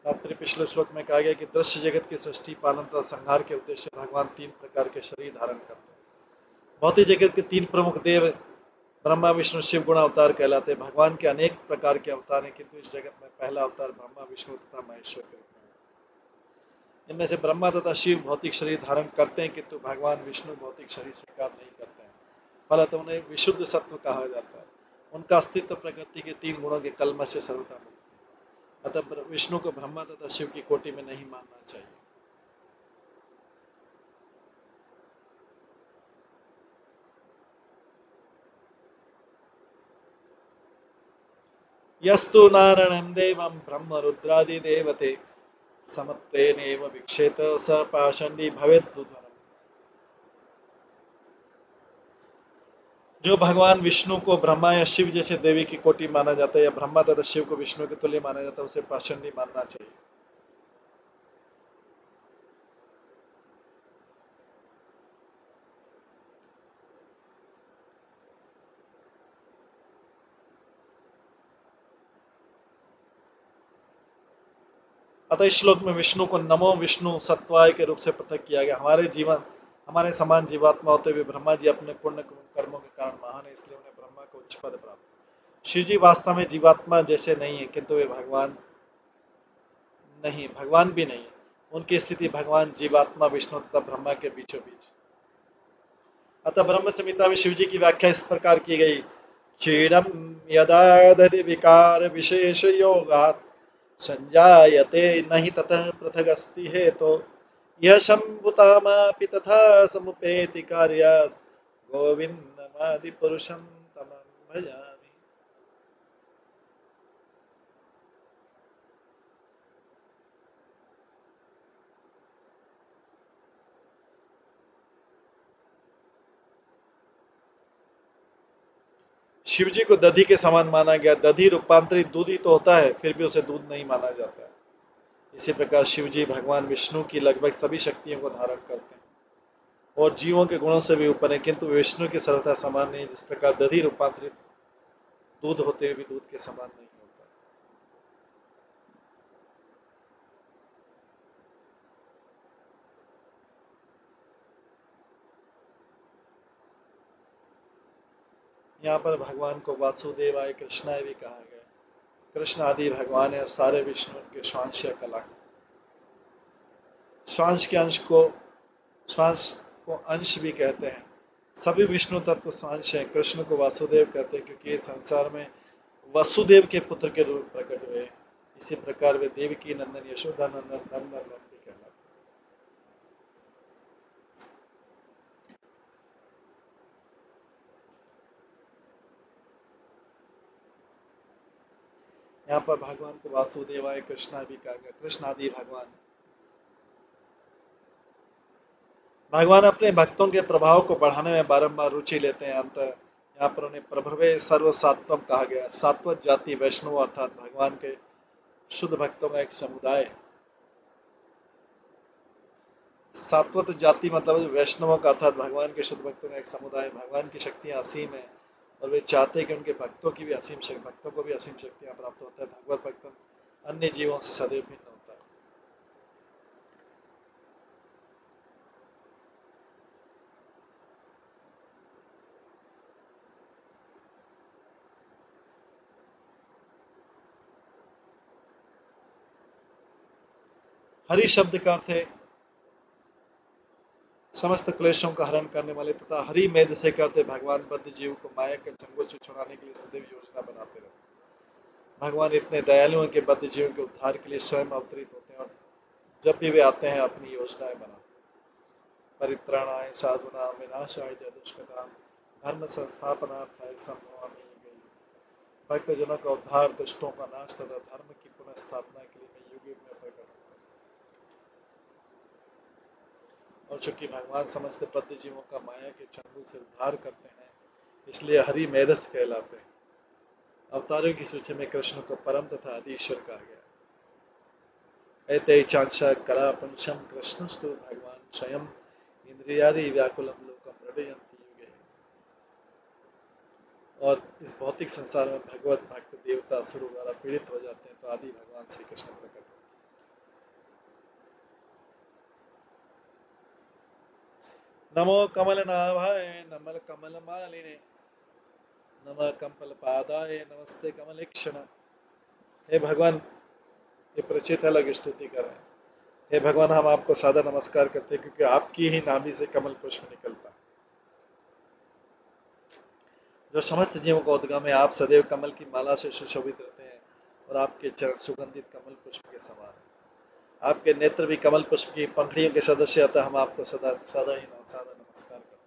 आपके पिछले श्लोक में कहा गया कि दृश्य जगत की सृष्टि पालन तथा संहार के उद्देश्य भगवान तीन प्रकार के शरीर धारण करते हैं। भौतिक जगत के तीन प्रमुख देव ब्रह्मा विष्णु शिव गुण अवतार कहलाते हैं। भगवान के अनेक प्रकार के अवतार हैं किंतु इस जगत में पहला अवतार ब्रह्मा विष्णु तथा महेश्वर के रूप में है। इनमें से ब्रह्मा तथा शिव भौतिक शरीर धारण करते हैं किंतु भगवान विष्णु भौतिक शरीर स्वीकार नहीं करते हैं। फलतः उन्हें विशुद्ध सत्व कहा जाता है। उनका अस्तित्व प्रकृति के तीन गुणों के कलमश से सर्वथा मुक्त है। अतः विष्णु को ब्रह्मा तथा शिव की कोटि में नहीं मानना चाहिए। यस्तु नारायणं देवं ब्रह्म रुद्रादि देवते समत्वेनेव विक्षेत स पाषण्डी भवेद्दुर्धर्म। जो भगवान विष्णु को ब्रह्मा या शिव जैसे देवी की कोटि माना जाता है या ब्रह्मा तथा शिव को विष्णु के तुल्य माना जाता है उसे पाषण्डी मानना चाहिए। अतः इस श्लोक में विष्णु को नमो विष्णु सत्वाय के रूप से पृथक किया गया। हमारे समान जीवात्मा होते हुए ब्रह्मा जी अपने पुण्य कर्मों के कारण महान है, इसलिए उन्हें ब्रह्मा को उच्च पद प्राप्त। शिव जी वास्तव में जीवात्मा जैसे नहीं है किंतु वे भगवान भी नहीं है। उनकी स्थिति भगवान, जीवात्मा, विष्णु तथा ब्रह्मा के बीचों बीच। अतः ब्रह्म संहिता में शिव जी की व्याख्या इस प्रकार की गई। क्षीणम यदा दधि विकार विशेष योगात् संजायते नहि ततः पृथग अस्ति हेतो यह शंभुतामापि तथा समुपेति कार्यात् गोविंदमादि पुरुषं तमं भजामि। शिव जी को दधी के समान माना गया। दधी रूपांतरित दूध ही तो होता है, फिर भी उसे दूध नहीं माना जाता है। इसी प्रकार शिव जी भगवान विष्णु की लगभग सभी शक्तियों को धारण करते हैं और जीवों के गुणों से भी ऊपर है, किंतु विष्णु की सर्वथा समान नहीं। जिस प्रकार दधी रूपांतरित दूध होते हुए भी दूध के समान नहीं होता। यहाँ पर भगवान को वासुदेवाय कृष्णाय भी कहा गया। कृष्ण आदि भगवान है और सारे विष्णु के स्वांश या कला। स्वांश के अंश को स्वांश को अंश भी कहते हैं। सभी विष्णु तत्व स्वांश हैं। कृष्ण को वासुदेव कहते हैं क्योंकि इस संसार में वसुदेव के पुत्र के रूप में प्रकट हुए। इसी प्रकार वे देवकी नंदन, यशोदा नंदन, नंदन नंदन भी कहलाते हैं। यहाँ पर भगवान को वासुदेवाय कृष्णा भी कहा गया। कृष्ण आदि भगवान भगवान अपने भक्तों के प्रभाव को बढ़ाने में बारंबार रुचि लेते हैं। अंत यहाँ पर उन्हें प्रभवे सर्व सात्वम कहा गया। सात्वत जाति वैष्णव अर्थात भगवान के शुद्ध भक्तों का एक समुदाय। सात्वत जाति मतलब वैष्णवों का अर्थात भगवान के शुद्ध भक्तों का एक समुदाय। भगवान की शक्तियां असीम है और वे चाहते हैं कि उनके भक्तों की भी भक्तों को भी असीम शक्तियां प्राप्त होता है। भगवत भक्त अन्य जीवों से सदैव भिन्न होता है। हरि शब्द का अर्थ है समस्त क्लेशों का हरण करने वाले तथा हरि मेध से करते भगवान बद्ध जीव को माया के चंगुल से छुड़ाने के लिए सदैव योजना बनाते रहते हैं। भगवान इतने दयालु हैं कि बद्ध जीवों के उद्धार के लिए स्वयं अवतरित होते हैं और जब भी वे आते हैं अपनी योजनाएं बनाते हैं। परित्राणाय साधुनां विनाशाय च दुष्कृतां धर्म संस्थापनार्थाय संभवामि युगे युगे। भक्तजनों का उद्धार, दुष्टों का नाश तथा धर्म की पुनः स्थापना के लिए मैं युग युग में प्रकट होता हूँ। और चूंकि भगवान समस्त बद्ध जीवों का माया के चंगुल से उद्धार करते हैं, इसलिए हरि मेधस कहलाते हैं। अवतारों की सूची में कृष्ण को परम तथा आदि ईश्वर कहा गया। एते चांशा कला पंचम कृष्णस्तु भगवान स्वयं इंद्रियादि व्याकुलम लोकम हृदयंति युगे। और इस भौतिक संसार में भगवत भक्त देवता असुरों द्वारा पीड़ित हो जाते हैं तो आदि भगवान श्री कृष्ण प्रकट होते हैं। नमो कमलनाभाय नमल कमल मालिने नमः कमल पादाय नमस्ते कमलेक्षण। हे भगवान, ये परिचित अलग स्तुति कर रहे हैं। हे भगवान, हम आपको सादर नमस्कार करते हैं क्योंकि आपकी ही नाभि से कमल पुष्प निकलता है जो समस्त जीवों का उद्गम है। आप सदैव कमल की माला से सुशोभित रहते हैं और आपके चरण सुगंधित कमल पुष्प के समान है। आपके नेत्र भी कमल पुष्प की पंखड़ियों के सदस्य, अतः हम आपको सदा सदा ही सादर नमस्कार करते हैं।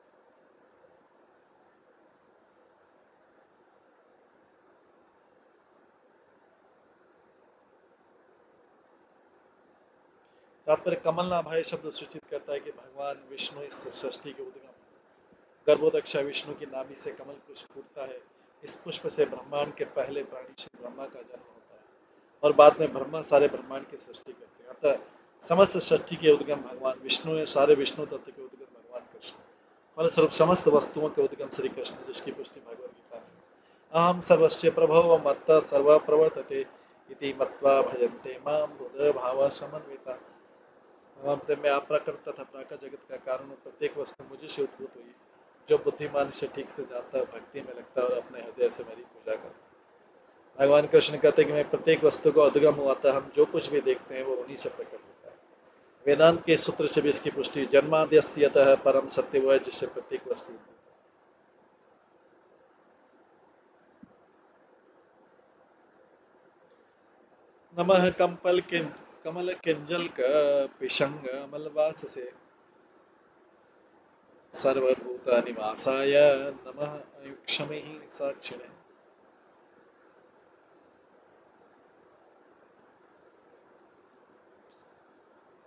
तात्पर्य कमलनाभाय शब्द सूचित करता है कि भगवान विष्णु इस सृष्टि के उद्गम है। गर्भोदक्षा विष्णु की नाभि से कमल पुष्प फूटता है। इस पुष्प से ब्रह्मांड के पहले प्राणी श्री ब्रह्मा का जन्म होता है और बाद में ब्रह्मा सारे ब्रह्मांड की सृष्टि करते हैं। अतः समस्त सृष्टि के उद्गम भगवान विष्णु है। सारे विष्णु तत्व के उद्गम भगवान कृष्ण। फलस्वरूप समस्त वस्तुओं के उद्गम श्री कृष्ण, जिसकी पुष्टि भगवद गीता में अहम सर्वस्य प्रभव मत्तः सर्व प्रवर्तते इति मत्वा भजन्ते मां बुध भाव समन्विता। मैं अप्रकृत तथा प्राकृत जगत का कारण हूँ। प्रत्येक वस्तु मुझे से उद्भूत हुई। जो बुद्धिमान इसे ठीक से जानता है, भक्ति में लगता है और अपने हृदय से मेरी पूजा करता है। भगवान कृष्ण कहते हैं कि मैं प्रत्येक वस्तु को उद्गम हुआ था। हम जो कुछ भी देखते हैं वो उन्हीं से प्रकट होता है। वेदांत के सूत्र से भी इसकी पुष्टि, जन्माद्यस्यतः परम सत्य वो है जिससे प्रत्येक वस्तु। नमः कमल किंजल पिशंग अमलवास से सर्वभूत निवासाय नमः अयुक्षमे साक्षिणे।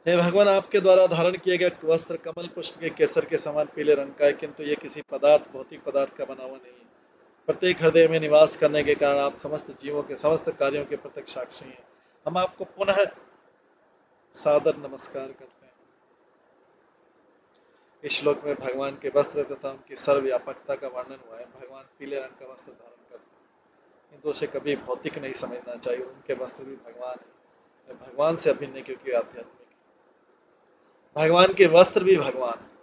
हे भगवान, आपके द्वारा धारण किए गए वस्त्र कमल पुष्प के केसर के समान पीले रंग का है, किंतु ये किसी पदार्थ भौतिक पदार्थ का बना हुआ नहीं है। प्रत्येक हृदय में निवास करने के कारण आप समस्त जीवों के समस्त कार्यों के प्रत्यक्ष साक्षी हैं। हम आपको पुनः सादर नमस्कार करते हैं। इस श्लोक में भगवान के वस्त्र तथा उनकी सर्वव्यापकता का वर्णन हुआ है। भगवान पीले रंग का वस्त्र धारण करते हैं, किंतु उसे कभी भौतिक नहीं समझना चाहिए। उनके वस्त्र भी भगवान है, भगवान से अभिन्न है, क्योंकि आध्यात्मिक। भगवान के वस्त्र भी भगवान है।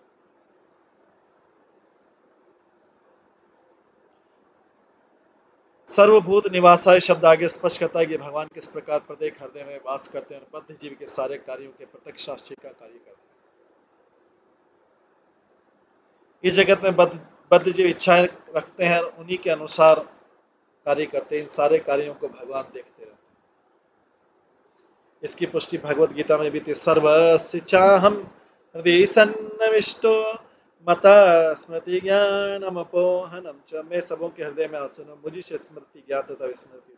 सर्वभूत निवासाय शब्द आगे स्पष्ट करता है कि भगवान किस प्रकार प्रत्येक हृदय में वास करते हैं और बद्ध जीव के सारे कार्यों के प्रत्यक्ष साक्षी का कार्य करते हैं। इस जगत में बद्ध जीव इच्छाएं रखते हैं और उन्हीं के अनुसार कार्य करते हैं। इन सारे कार्यों को भगवान देखते रहते हैं। इसकी पुष्टि भगवत गीता में भी थी। सर्वस्य चाहम हृदय सन्निविष्टो मता स्मृति ज्ञानमपोहनम च। मैं सबों के हृदय में आसन हूं, मुझी से स्मृति ज्ञान तथा विस्मृति।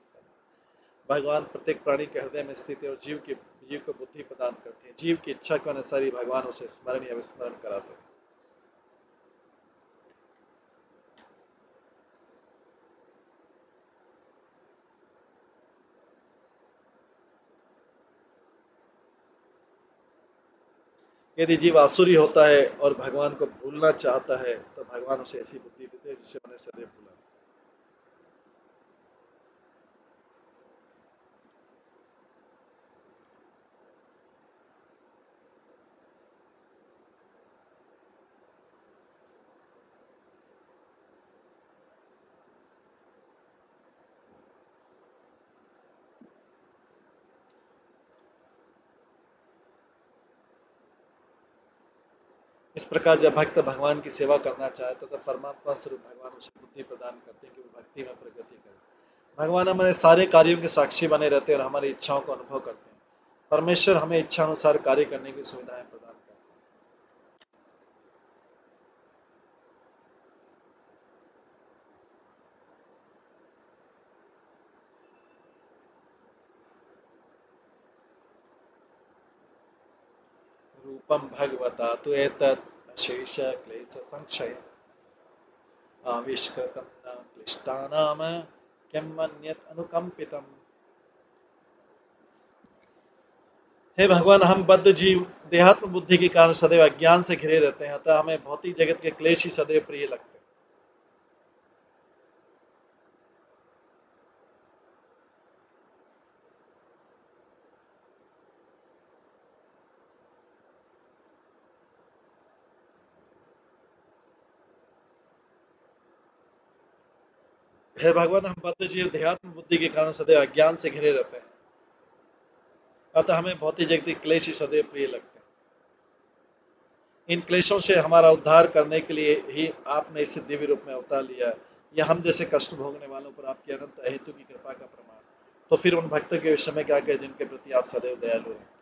भगवान प्रत्येक प्राणी के हृदय में स्थित है और जीव को बुद्धि प्रदान करते हैं। जीव की इच्छा के अनुसार ही भगवान उसे स्मरण या विस्मरण कराते हैं। यदि जीव आसुरी होता है और भगवान को भूलना चाहता है तो भगवान उसे ऐसी बुद्धि देते हैं जिससे उन्हें सदैव भूला। इस प्रकार जब भक्त भगवान की सेवा करना चाहता तो परमात्मा स्वरूप भगवान उसे बुद्धि प्रदान करते हैं कि वो भक्ति में प्रगति करे। भगवान हमारे सारे कार्यों के साक्षी बने रहते हैं और हमारी इच्छाओं को अनुभव करते हैं। परमेश्वर हमें इच्छा अनुसार कार्य करने की सुविधाएं प्रदान करते हैं। रूपम भगवता तो एतत् अशेष क्लेश संक्षय आविष्कृतं न क्लिष्टानाम किम मन्यत् अनुकंपितम्। हे भगवान, हम बद्ध जीव देहात्म बुद्धि के कारण सदैव अज्ञान से घिरे रहते हैं, अतः हमें भौतिक जगत के क्लेश ही सदैव प्रिय लगते हैं। हे भगवान, हम बद्ध जीव देहात्म बुद्धि के कारण सदैव अज्ञान से घिरे रहते हैं, अतः हमें भौतिक जगत के क्लेश ही सदैव प्रिय लगते हैं। इन क्लेशों से हमारा उद्धार करने के लिए ही आपने इस दिव्य रूप में अवतार लिया। यह हम जैसे कष्ट भोगने वालों पर आपकी अनंत अहेतु की कृपा का प्रमाण। तो फिर उन भक्तों के विषय में क्या कहें जिनके प्रति आप सदैव दयालु हैं।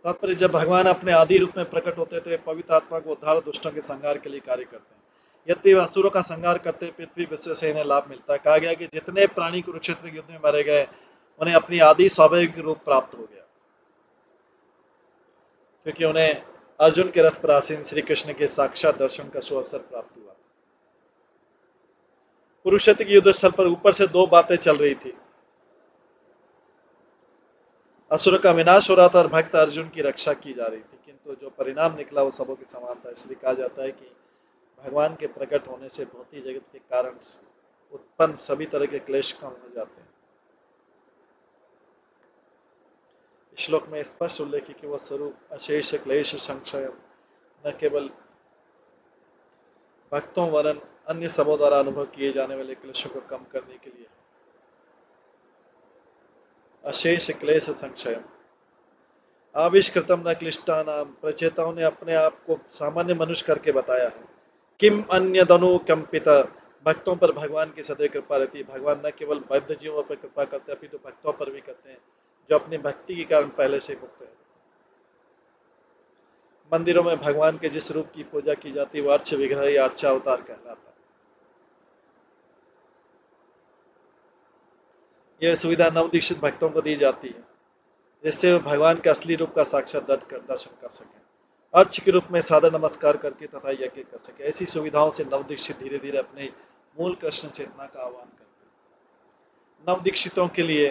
तात्पर्य, जब भगवान अपने आदि रूप में प्रकट होते हैं तो ये पवित्र आत्मा को उद्धार और दुष्टों के संहार के लिए कार्य करते हैं। यद्यपि वे असुरों का संहार करते हैं, पृथ्वी विश्व से इन्हें लाभ मिलता है। कहा गया कि जितने प्राणी कुरुक्षेत्र के युद्ध में मारे गए उन्हें अपनी आदि स्वाभाविक रूप प्राप्त हो गया, क्योंकि उन्हें अर्जुन के रथ पर आसीन श्री कृष्ण के साक्षात दर्शन का सुअवसर प्राप्त हुआ। कुरुक्षेत्र के युद्ध स्थल पर ऊपर से दो बातें चल रही थी। असुर का विनाश हो रहा था और भक्त अर्जुन की रक्षा की जा रही थी, किंतु जो परिणाम निकला वो सबों के समान था। इसलिए कहा जाता है कि भगवान के प्रकट होने से भौतिक जगत के कारण उत्पन्न सभी तरह के क्लेश कम हो जाते हैं। श्लोक में स्पष्ट उल्लेख है कि वह स्वरूप अशेष क्लेश संशय न केवल भक्तों वरन अन्य सबों द्वारा अनुभव किए जाने वाले क्लेशों को कम करने के लिए अशेष क्लेश संशय आविष्कृतम न क्लिष्टानाम प्रचेताओं ने अपने आप को सामान्य मनुष्य करके बताया है। किम अन्य दनु कंपित भक्तों पर भगवान की सदैव कृपा रहती है। भगवान न केवल बद्ध जीवों पर कृपा करते हैं अपितु भक्तों पर भी करते हैं जो अपनी भक्ति के कारण पहले से मुक्त है। मंदिरों में भगवान के जिस रूप की पूजा की जाती है वह अर्च विग्रह या अर्चा अवतार कहलाता है। यह सुविधा नवदीक्षित भक्तों को दी जाती है जिससे वे भगवान के असली रूप का साक्षात दर्शन कर सकें, अर्च के रूप में सादर नमस्कार करके तथा यज्ञ कर सके। ऐसी सुविधाओं से नवदीक्षित धीरे धीरे अपने मूल कृष्ण चेतना का आह्वान करते हैं। नवदीक्षितों के लिए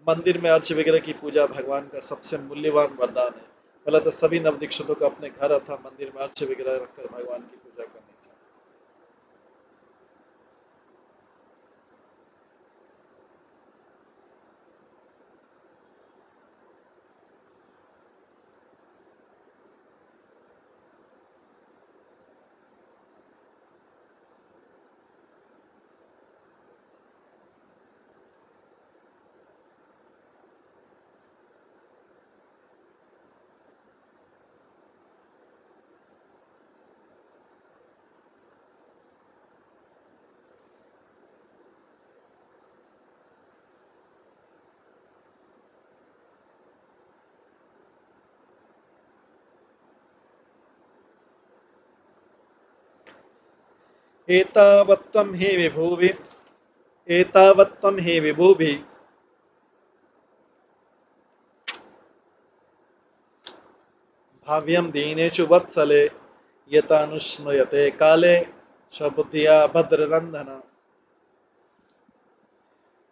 मंदिर में अर्च विग्रह की पूजा भगवान का सबसे मूल्यवान वरदान है। फलतः सभी नवदीक्षितों को अपने घर अथवा मंदिर में अर्च विग्रह रखकर भगवान की पूजा करनी चाहिए। एतावत्त्वं हि विभुवि एतावत्त्वं हि विभुभि भाव्यं दीनेषु वत्सले यतानुस्मयते काले स्वबुद्धिया भद्ररंधन।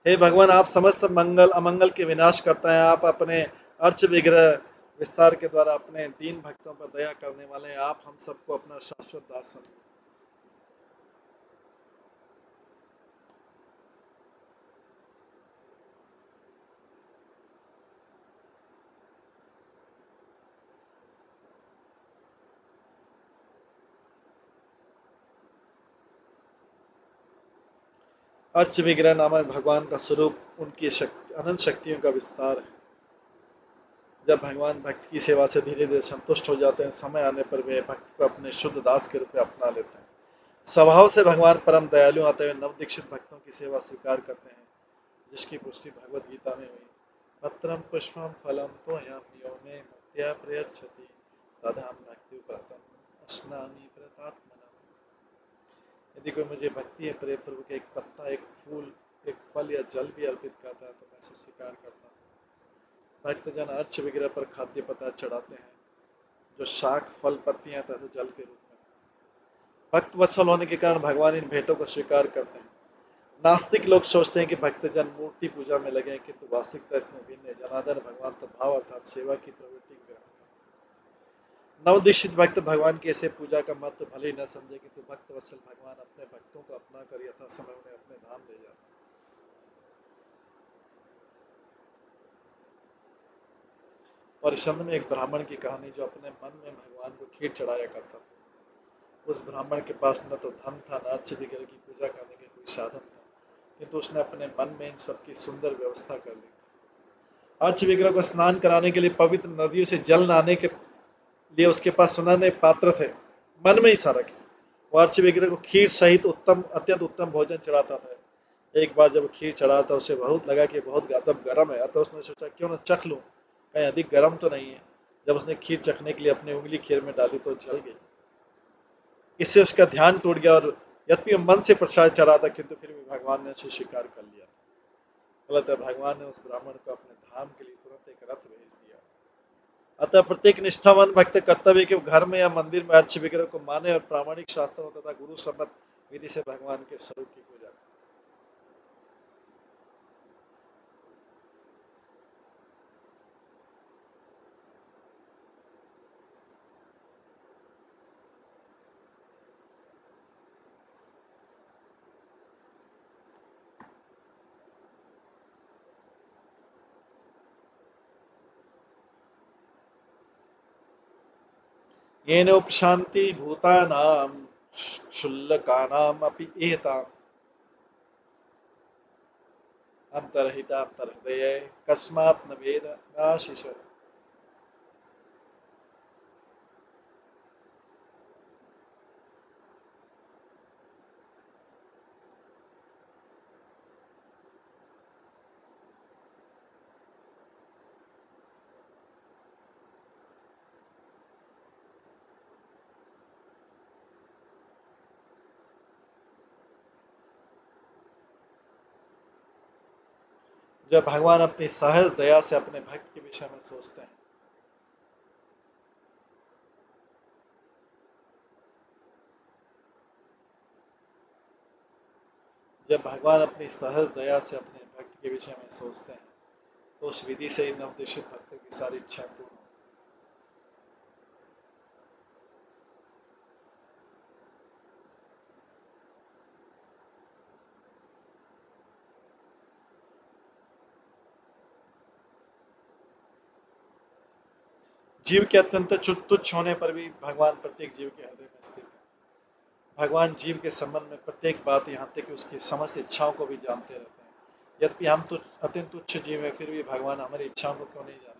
हे भगवान, आप समस्त मंगल अमंगल के विनाश करता है। आप अपने अर्च विग्रह विस्तार के द्वारा अपने दीन भक्तों पर दया करने वाले हैं। आप हम सबको अपना शाश्वत दास समझे। अर्च विग्रह नामक भगवान का स्वरूप उनकी शक्ति अनंत शक्तियों का विस्तार है। जब भगवान भक्त की सेवा से धीरे धीरे संतुष्ट हो जाते हैं, समय आने पर वे भक्त को अपने शुद्ध दास के रूप में अपना लेते हैं। स्वभाव से भगवान परम दयालु आते हुए नवदीक्षित भक्तों की सेवा स्वीकार करते हैं, जिसकी पुष्टि भगवत गीता में हुई। पत्रम पुष्पम फलम तो यो मे मत्या प्रयच्छति तदाम भक्ति प्रतम स्नामी प्रतात्मनम। यदि कोई मुझे भक्ति है प्रेम प्रभु के एक पत्ता, एक फूल, एक फल या जल भी अर्पित करता है तो मैं उसे स्वीकार करता हूँ। भक्तजन अर्च विग्रह पर खाद्य पदार्थ चढ़ाते हैं जो शाक फल पत्तियां तथा जल के रूप में। भक्त वत्सल होने के कारण भगवान इन भेंटों को स्वीकार करते हैं। नास्तिक लोग सोचते हैं कि भक्तजन मूर्ति पूजा में लगे हैं, किंतु वास्तविकता इसमें भिन्न है। जनार्दन भगवान तो भाव अर्थात सेवा की प्रवृत्ति ग्रहण करते हैं। नवदीक्षित भक्त भगवान की ऐसे पूजा का महत्व भले ही न समझे, किंतु भक्त वत्सल भगवान अपने भक्तों को अपना कर यथा समय उन्हें अपने धाम ले जाते हैं। और इस छंद में एक ब्राह्मण की कहानी जो अपने मन में भगवान को खीर चढ़ाया करता था। उस ब्राह्मण के पास न तो धन था, न अर्च विग्रह की पूजा करने के कोई साधन था, किंतु उसने अपने मन में इन सबकी सुंदर व्यवस्था कर ली थी। अर्च विग्रह को स्नान कराने के लिए पवित्र नदियों से जल लाने के लिए उसके पास सुनहरे पात्र थे। मन में ही सारा किया। वो अर्च विग्रह को खीर सहित उत्तम अत्यंत उत्तम भोजन चढ़ाता था। एक बार जब खीर चढ़ा था उसे बहुत लगा कि बहुत गर्म है, अतः उसने सोचा क्यों न चख लूं, कहीं अधिक गर्म तो नहीं है। जब उसने खीर चखने के लिए अपनी उंगली खीर में डाली तो जल गई। इससे उसका ध्यान टूट गया और यद्यपि मन से प्रसाद चढ़ा था, किंतु फिर भी भगवान ने उसे स्वीकार कर लिया। फलतः भगवान ने उस ब्राह्मण को अपने धाम के लिए तुरंत एक रथ भेज दिया। अतः प्रत्येक निष्ठावान भक्त कर्तव्य के घर में या मंदिर में अर्च विग्रह को माने और प्रामाणिक शास्त्रों तथा गुरु सम्मत विधि से भगवान के स्वरूप की पूजा करे। येनोपशान्ति भूतानां क्षुल्लकानाम् अपि एताम् अंतर्हितांतर्हृदये कस्मात् न वेद नाशिष। जब भगवान अपनी सहज दया से अपने भक्त के विषय में सोचते हैं, जब भगवान अपनी सहज दया से अपने भक्त के विषय में सोचते हैं तो उस विधि से ही नवोदित भक्तों की सारी इच्छाएं पूर्ण होती हैं। जीव के अत्यंत तुच्छ होने पर भी भगवान प्रत्येक जीव के हृदय में स्थित है। भगवान जीव के संबंध में प्रत्येक बात, यहाँ तक कि उसकी समस्त इच्छाओं को भी जानते रहते हैं। यद्यपि हम तो अत्यंत तुच्छ जीव हैं, फिर भी भगवान हमारी इच्छाओं को क्यों नहीं जाने।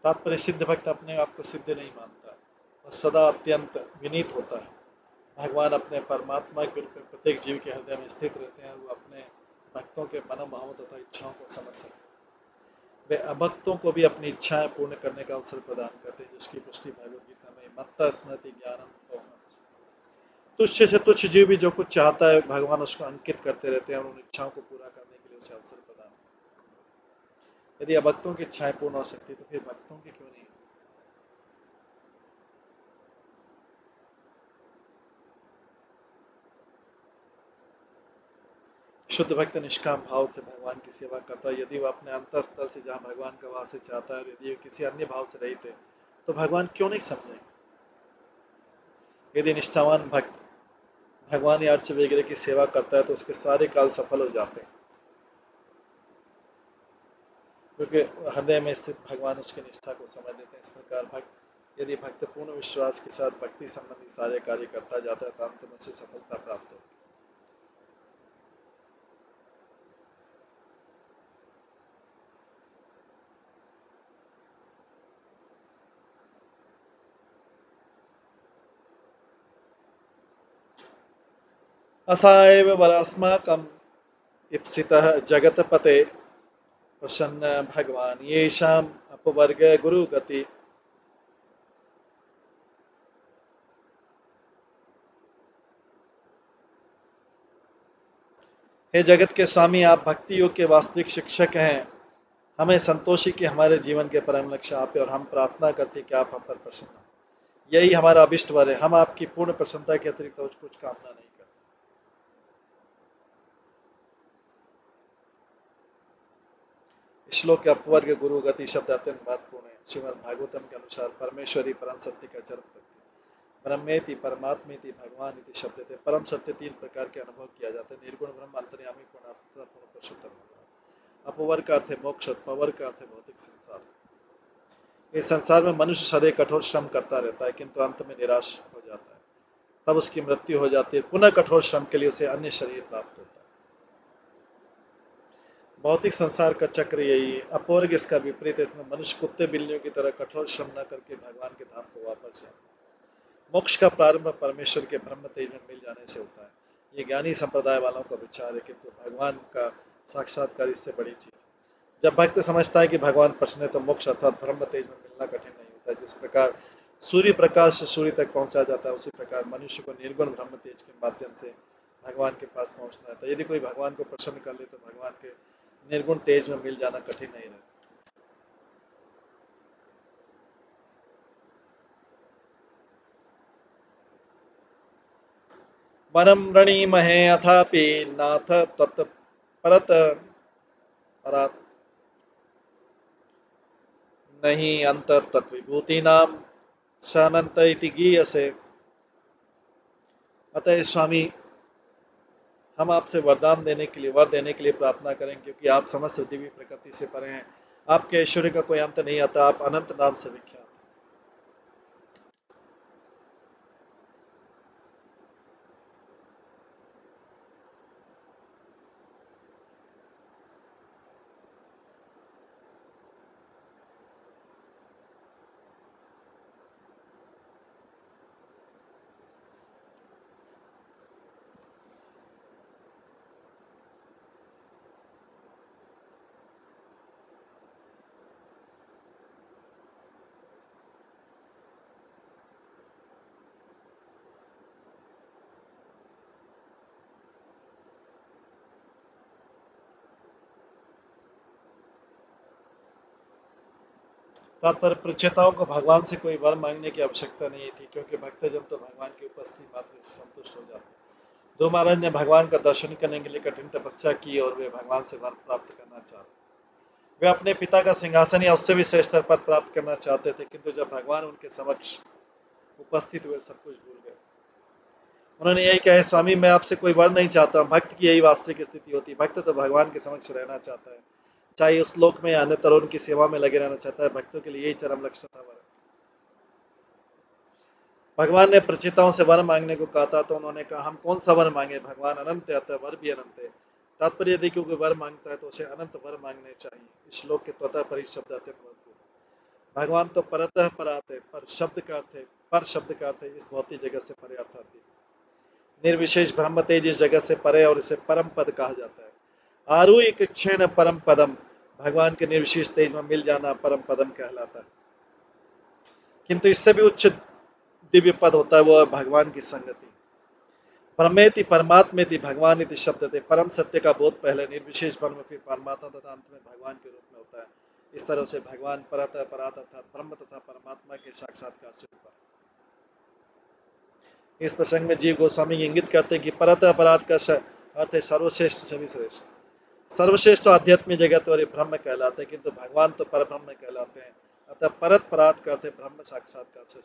तात्पर्य सिद्ध भक्त अपने आप को सिद्ध नहीं मानता और सदा अत्यंत विनीत होता है। भगवान अपने परमात्मा के रूप में प्रत्येक जीव के हृदय में स्थित रहते हैं और वो अपने भक्तों के मनोभावों तथा इच्छाओं को समझ सकते हैं। वे अभक्तों को भी अपनी इच्छाएं पूर्ण करने का अवसर प्रदान करते हैं, जिसकी पुष्टि भगवद गीता में मत्ता स्मृति ज्ञानम। तुच्छ से तुच्छ जीव भी जो कुछ चाहता है भगवान उसको अंकित करते रहते हैं और उन इच्छाओं को पूरा करने के लिए उसे अवसर प्रदान करते हैं। यदि अभक्तों की इच्छाएं पूर्ण हो सकती तो फिर भक्तों की क्यों नहीं। शुद्ध भक्त निष्काम भाव से भगवान की सेवा करता है। यदि वह अपने अंतःस्थल से जहाँ भगवान का वास चाहता है और यदि वह किसी अन्य भाव से रहित है तो भगवान क्यों नहीं समझेंगे। यदि निष्ठावान भक्त भगवान या अर्च वगैरह की सेवा करता है तो उसके सारे काल सफल हो जाते हैं, क्योंकि हृदय में स्थित भगवान उसकी निष्ठा को समझ लेते हैं। इस प्रकार भक्त यदि भक्त पूर्ण विश्वास के साथ भक्ति संबंधी सारे कार्य करता जाता है तो अंत में उसे सफलता प्राप्त होती है। असाएव बलास्माकम् इप्सितः जगतपते प्रसन्न भगवान येषाम् अपवर्ग गुरु गति। हे जगत के स्वामी, आप भक्ति योग के वास्तविक शिक्षक हैं। हमें संतोषी कि हमारे जीवन के परम लक्ष्य आप हैं और हम प्रार्थना करते हैं कि आप हम पर प्रसन्न हो। यही हमारा अभिष्ट वर है। हम आपकी पूर्ण प्रसन्नता के अतिरिक्त और कुछ कामना नहीं करते। श्लोक के अपवर्ग गुरु गति शब्द अत्यंत महत्वपूर्ण है। श्रीमद् भागवतम के अनुसार परमेश्वरी परम सत्य का चरम तत्व ब्रह्मेति परमात्मेति भगवान इति शब्द थे। परम सत्य तीन प्रकार के अनुभव किया जाता है: निर्गुण ब्रह्म, अंतर्यामी, पूर्णात्मा, पूर्ण पुरुषोत्तम। अपवर्ग का अर्थ है मोक्ष, पवर्ग का अर्थ है भौतिक संसार। इस संसार में मनुष्य सदैव कठोर श्रम करता रहता है किंतु अंत में निराश हो जाता है। तब उसकी मृत्यु हो जाती है। पुनः कठोर श्रम के लिए उसे अन्य शरीर प्राप्त होता है। भौतिक संसार का चक्र यही है। अपवर्ग इसका विपरीत है। इसमें मनुष्य कुत्ते बिल्लियों की तरह कठोर श्रम न करके भगवान के धाम को वापस जाता है। मोक्ष का प्रारंभ परमेश्वर के ब्रह्म तेज में मिल जाने से होता है। ये ज्ञानी संप्रदाय वालों का विचार है, किंतु भगवान का साक्षात्कार इससे बड़ी चीज है। जब भक्त समझता है कि भगवान प्रसन्न है तो मोक्ष अर्थात ब्रह्म तेज में मिलना कठिन नहीं होता है। जिस प्रकार सूर्य प्रकाश से सूर्य तक पहुंचा जाता है, उसी प्रकार मनुष्य को निर्गुण ब्रह्म तेज के माध्यम से भगवान के पास पहुंचना है। यदि कोई भगवान को प्रसन्न कर ले तो भगवान के निर्गुण तेज में मिल जाना कठिन नहीं रहता। वनम रणीमहे अथापि नाथ तत्परत परात् नहीं अंतर तत्विभूति नाम स अनंत इति गीयसे। अतः स्वामी, हम आपसे वरदान देने के लिए, वर देने के लिए प्रार्थना करें, क्योंकि आप समस्त दिव्य प्रकृति से परे हैं। आपके ऐश्वर्य का कोई अंत नहीं आता, आप अनंत नाम से विख्यात। तात्पर्य, प्रचेताओं को भगवान से कोई वर मांगने की आवश्यकता नहीं थी, क्योंकि भक्तजन तो भगवान की उपस्थिति मात्र से संतुष्ट हो जाते। ध्रुव महाराज ने भगवान का दर्शन करने के लिए कठिन तपस्या की और वे भगवान से वर प्राप्त करना चाहते। वे अपने पिता का सिंहासन या उससे भी श्रेष्ठ पद प्राप्त करना चाहते थे, किंतु जब भगवान उनके समक्ष उपस्थित हुए सब कुछ भूल गए। उन्होंने यही कहा, स्वामी मैं आपसे कोई वर नहीं चाहता। भक्त की यही वास्तविक स्थिति होती है। भक्त तो भगवान के समक्ष रहना चाहता है, चाहे उस लोक में या अन्यतर उनकी सेवा में लगे रहना चाहता है। भक्तों के लिए यही चरम लक्ष्य था वर। भगवान ने प्रचेताओं से वर मांगने को कहा था, तो उन्होंने कहा हम कौन सा वर मांगे, भगवान अनंत है, अतः वर भी अनंत है। तात्पर्य, यदि कोई वर मांगता है तो उसे अनंत वर मांगने चाहिए। इस श्लोक के त्वतः परि शब्द अत्यंत महत्वपूर्ण। भगवान तो परतः परात है, पर शब्द का अर्थ है, पर शब्द का अर्थ है इस भौतिक जगत से परे, अर्थात निर्विशेष ब्रह्म तेज इस जगत से परे, और इसे परम पद कहा जाता है। आरूढ़ क्षण परम पदम, भगवान के निर्विशेष तेज में मिल जाना परम पदम कहलाता है। किंतु इससे भी उच्च दिव्य पद होता है, वो है भगवान की संगति। परमेति परमात्मेति भगवान इति शब्द थे। परम सत्य का बोध पहले निर्विशेष ब्रह्म, फिर परमात्मा तथा अंत में भगवान के रूप में होता है। इस तरह से भगवान परतः परात अर्थात ब्रह्म तथा परमात्मा के साक्षात्कार से ऊपर। इस प्रसंग में जीव गोस्वामी इंगित करते हैं कि परतः परात का अर्थ है सर्वश्रेष्ठ, सभी श्रेष्ठ। सर्वश्रेष्ठ आध्यात्मिक जगत और ब्रह्म कहलाते हैं, किंतु भगवान तो पर ब्रह्म कहलाते हैं। अतः परत परात करते ब्रह्म साक्षात्कार से।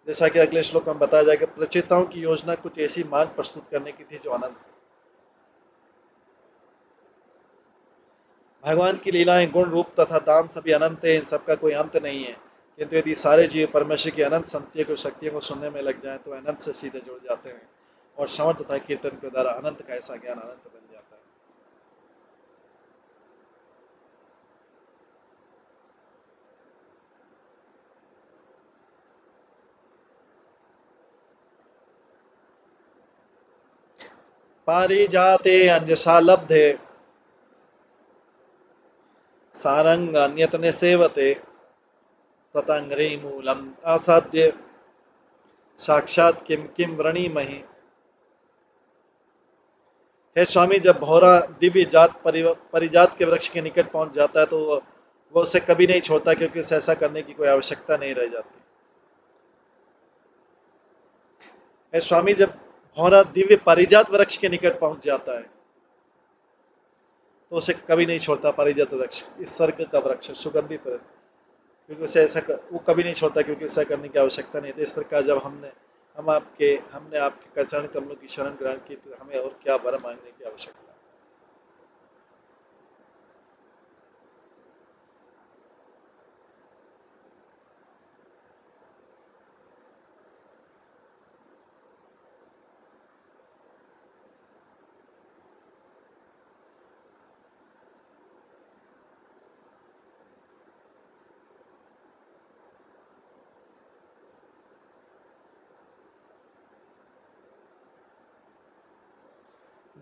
जैसा कि अगले श्लोक में बताया जाएगा, प्रचेताओं की योजना कुछ ऐसी मांग प्रस्तुत करने की थी जो अनंत। भगवान की लीलाएं, गुण, रूप तथा दान सभी अनंत है, इन सबका कोई अंत नहीं है। किंतु यदि सारे जीव परमेश्वर की अनंत शक्तियों को सुनने में लग जाएं, तो अनंत से सीधे जुड़ जाते हैं, और श्रवण तथा कीर्तन के द्वारा अनंत का ऐसा ज्ञान अनंत बन जाता है। पारिजाते अंजसा लब्धे सारंग अन्यतने सेवते ततंग्री मूलम असाध्य साक्षात किम किम व्रणीमहि। हे स्वामी, जब भौरा दिव्य जात परिजात के वृक्ष के निकट पहुंच जाता है, तो वो उसे कभी नहीं छोड़ता, क्योंकि उसे ऐसा करने की कोई आवश्यकता नहीं रह जाती। हे स्वामी, जब भौरा दिव्य परिजात वृक्ष के निकट पहुंच जाता है, तो उसे कभी नहीं छोड़ता। परिजात वृक्ष इस स्वर्ग का वृक्ष, सुगंधित, क्योंकि उसे वो कभी नहीं छोड़ता, क्योंकि ऐसा करने की आवश्यकता नहीं थी। इस प्रकार जब हमने आपके चरण कमलों की शरण ग्रहण की, तो हमें और क्या वर मांगने की आवश्यकता।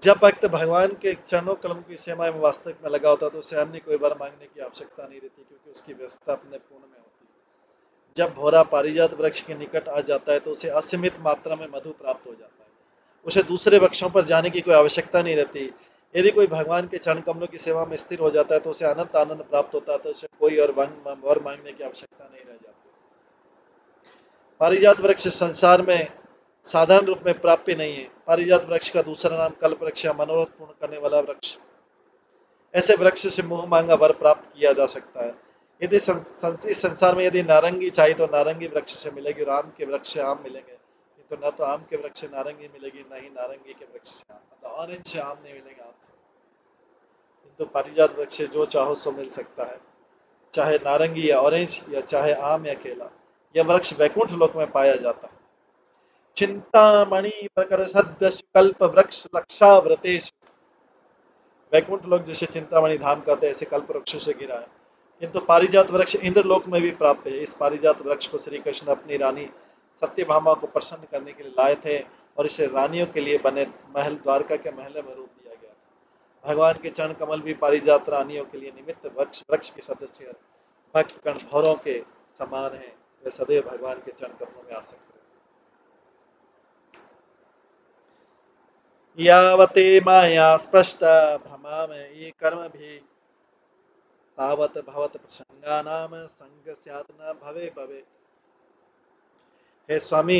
जब भक्त भगवान के चरणों कलम की सेवा में वास्तविक में लगा होता, तो उसे अन्य कोई वर मांगने की आवश्यकता नहीं रहती, क्योंकि उसकी व्यवस्था अपने पूर्ण में होती है। जब भौरा पारिजात वृक्ष के निकट आ जाता है, तो उसे असीमित मात्रा में मधु प्राप्त हो जाता है। उसे दूसरे वृक्षों पर जाने की कोई आवश्यकता नहीं रहती। यदि कोई भगवान के चरण कमलों की सेवा में स्थिर हो जाता है, तो उसे अनंत आनंद प्राप्त होता है, तो उसे कोई और वर मांगने की आवश्यकता नहीं रह जाती। पारिजात वृक्ष संसार में साधारण रूप में प्राप्य नहीं है। पारिजात वृक्ष का दूसरा नाम कल्प वृक्ष या मनोरथ पूर्ण करने वाला वृक्ष ऐसे वृक्ष से मुंह मांगा वर प्राप्त किया जा सकता है। यदि इस संसार में यदि नारंगी चाहिए तो नारंगी वृक्ष से मिलेगी और आम के वृक्ष से आम मिलेंगे, तो न तो आम के वृक्ष से नारंगी मिलेगी, न ही नारंगी के वृक्ष से आम, मतलब ऑरेंज से आम नहीं मिलेगा आम से। किंतु पारिजात वृक्ष से जो चाहो सो मिल सकता है, चाहे नारंगी या ऑरेंज या चाहे आम या केला। यह वृक्ष वैकुंठ लोक में पाया जाता है। चिंतामणि प्रकर सदृश कल्प वृक्ष लक्षावृतेश, वैकुंठ लोक जैसे चिंतामणि धाम कहते हैं ऐसे कल्प वृक्षों से गिरा है। किंतु पारिजात वृक्ष इंद्र लोक में भी प्राप्त है। इस पारिजात वृक्ष को श्री कृष्ण अपनी रानी सत्यभामा को प्रसन्न करने के लिए लाए थे और इसे रानियों के लिए बने महल द्वारका के महल में रूप दिया गया था। भगवान के चरण कमल भी पारिजात रानियों के लिए निमित्त वृक्ष वृक्ष के सदस्य है। भक्त कण भौरों के समान है, वे सदैव भगवान के चरण कमलों में आसक्त रहते। यावते माया स्पष्ट भ्रमा में ये कर्म भी तावत भवत प्रसंगानाम संग स्यात् न भवे भवे। हे स्वामी,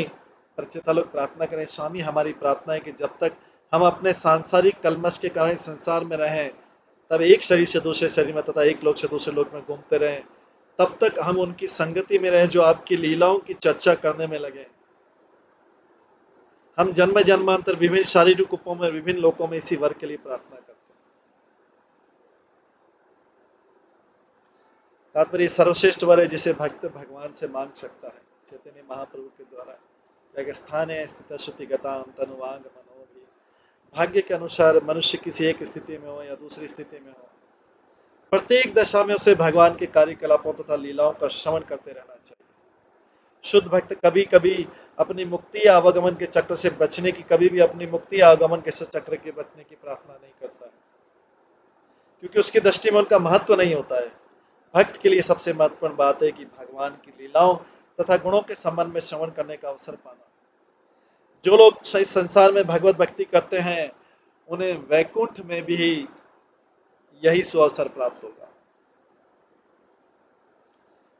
परिचित लोग प्रार्थना करें, स्वामी हमारी प्रार्थना है कि जब तक हम अपने सांसारिक कलमश के कारण संसार में रहें, तब एक शरीर से दूसरे शरीर में तथा एक लोक से दूसरे लोक में घूमते रहें, तब तक हम उनकी संगति में रहें जो आपकी लीलाओं की चर्चा करने में लगे। हम जन्म जन्मांतर विभिन्न शारीरिक रूपों में विभिन्न लोकों में इसी वर्ग के लिए प्रार्थना करते हैं। तात्पर्य सर्वश्रेष्ठ वर है जिसे भक्त भगवान से मांग सकता है। चैतन्य महाप्रभु के द्वारा एक स्थान है स्थित श्रुति गताम तनुवांग मनोभी। भाग्य के अनुसार मनुष्य किसी एक स्थिति में हो या दूसरी स्थिति में हो, प्रत्येक दशा में उसे भगवान के कार्यकलापों तथा लीलाओं का श्रवण करते रहना चाहिए। शुद्ध भक्त कभी कभी अपनी मुक्ति या आवागमन के चक्र से बचने की, कभी भी अपनी मुक्ति या आवागमन के चक्र के बचने की प्रार्थना नहीं करता है, क्योंकि उसकी दृष्टि में उनका महत्व नहीं होता है। भक्त के लिए सबसे महत्वपूर्ण बात है कि भगवान की लीलाओं तथा गुणों के संबंध में श्रवण करने का अवसर पाना। जो लोग इस संसार में भगवत भक्ति करते हैं उन्हें वैकुंठ में भी यही सुअवसर प्राप्त होगा।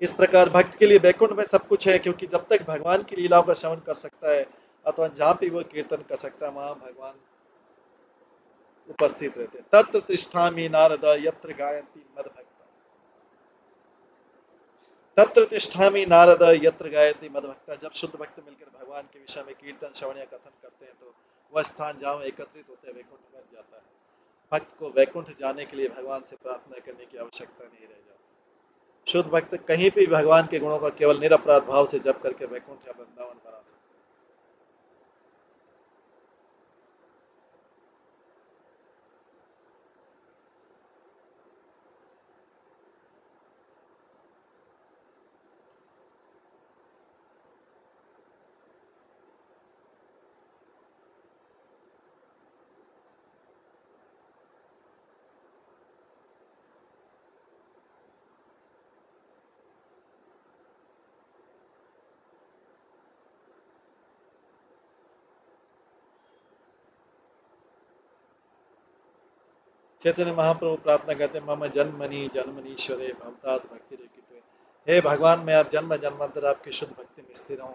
इस प्रकार भक्त के लिए वैकुंठ में सब कुछ है, क्योंकि जब तक भगवान की लीलाओं का श्रवण कर सकता है अथवा जहां भी वो कीर्तन कर सकता है वहां भगवान उपस्थित रहते हैं। तत्र तिष्ठामि नारद यत्र गायन्ति मद्भक्ता, तत्र तिष्ठामि नारद यत्र गायति मद्भक्ता। जब शुद्ध भक्त मिलकर भगवान के विषय में कीर्तन श्रवण या कथन करते हैं तो वह स्थान जहाँ एकत्रित होते हैं वैकुंठ बन जाता है। भक्त को वैकुंठ जाने के लिए भगवान से प्रार्थना करने की आवश्यकता नहीं रह जाती। शुद्ध भक्त कहीं भी भगवान के गुणों का केवल निरपराध भाव से जप करके वैकुंठ या वृंदावन बना सकते। चैतन्य महाप्रभु प्रार्थना करते हैं, मम जन्मनि जन्मनीश्वरे भवतात् भक्ति रेखिते। हे भगवान, मैं आप जन्म जन्मांतर आपकी शुद्ध भक्ति में स्थिर हूँ।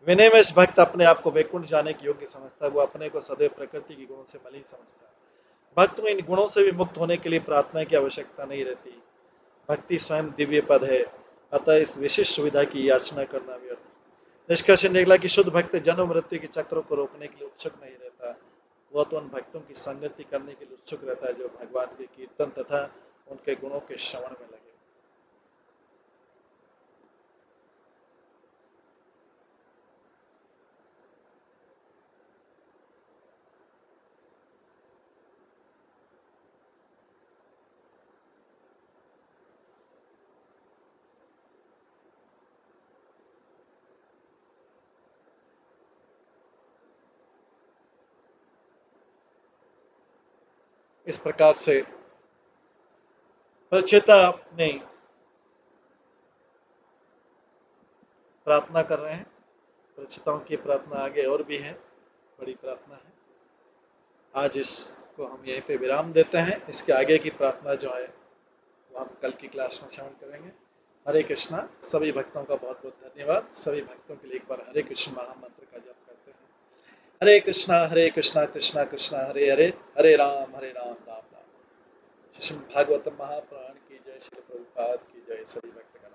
विनय में इस भक्त अपने आप को वैकुंठ जाने के योग्य समझता है। वो अपने को सदैव प्रकृति के गुणों से मलिन समझता है। भक्त में इन गुणों से भी मुक्त होने के लिए प्रार्थना की आवश्यकता नहीं रहती। भक्ति स्वयं दिव्य पद है, अतः इस विशिष्ट सुविधा की याचना करना व्यर्थ। निष्कर्ष निकला कि शुद्ध भक्त जन्म मृत्यु के चक्रों को रोकने के लिए उत्सुक नहीं रहता। वह तो उन भक्तों की संगति करने के लिए उत्सुक रहता है जो भगवान के कीर्तन तथा उनके गुणों के श्रवण में लगे। इस प्रकार से प्रचेता अपने प्रार्थना कर रहे हैं। प्रचेताओं की प्रार्थना आगे और भी है, बड़ी प्रार्थना है। आज इसको हम यहीं पे विराम देते हैं। इसके आगे की प्रार्थना जो है वो हम कल की क्लास में श्रवण करेंगे। हरे कृष्णा। सभी भक्तों का बहुत बहुत धन्यवाद। सभी भक्तों के लिए एक बार हरे कृष्ण महामंत्र का जप करते हैं। हरे कृष्णा कृष्णा कृष्णा हरे हरे, हरे राम राम राम। श्रीमद् भागवतम महापुराण की जय, श्री प्रभुपाद की जय, सभी भक्तगण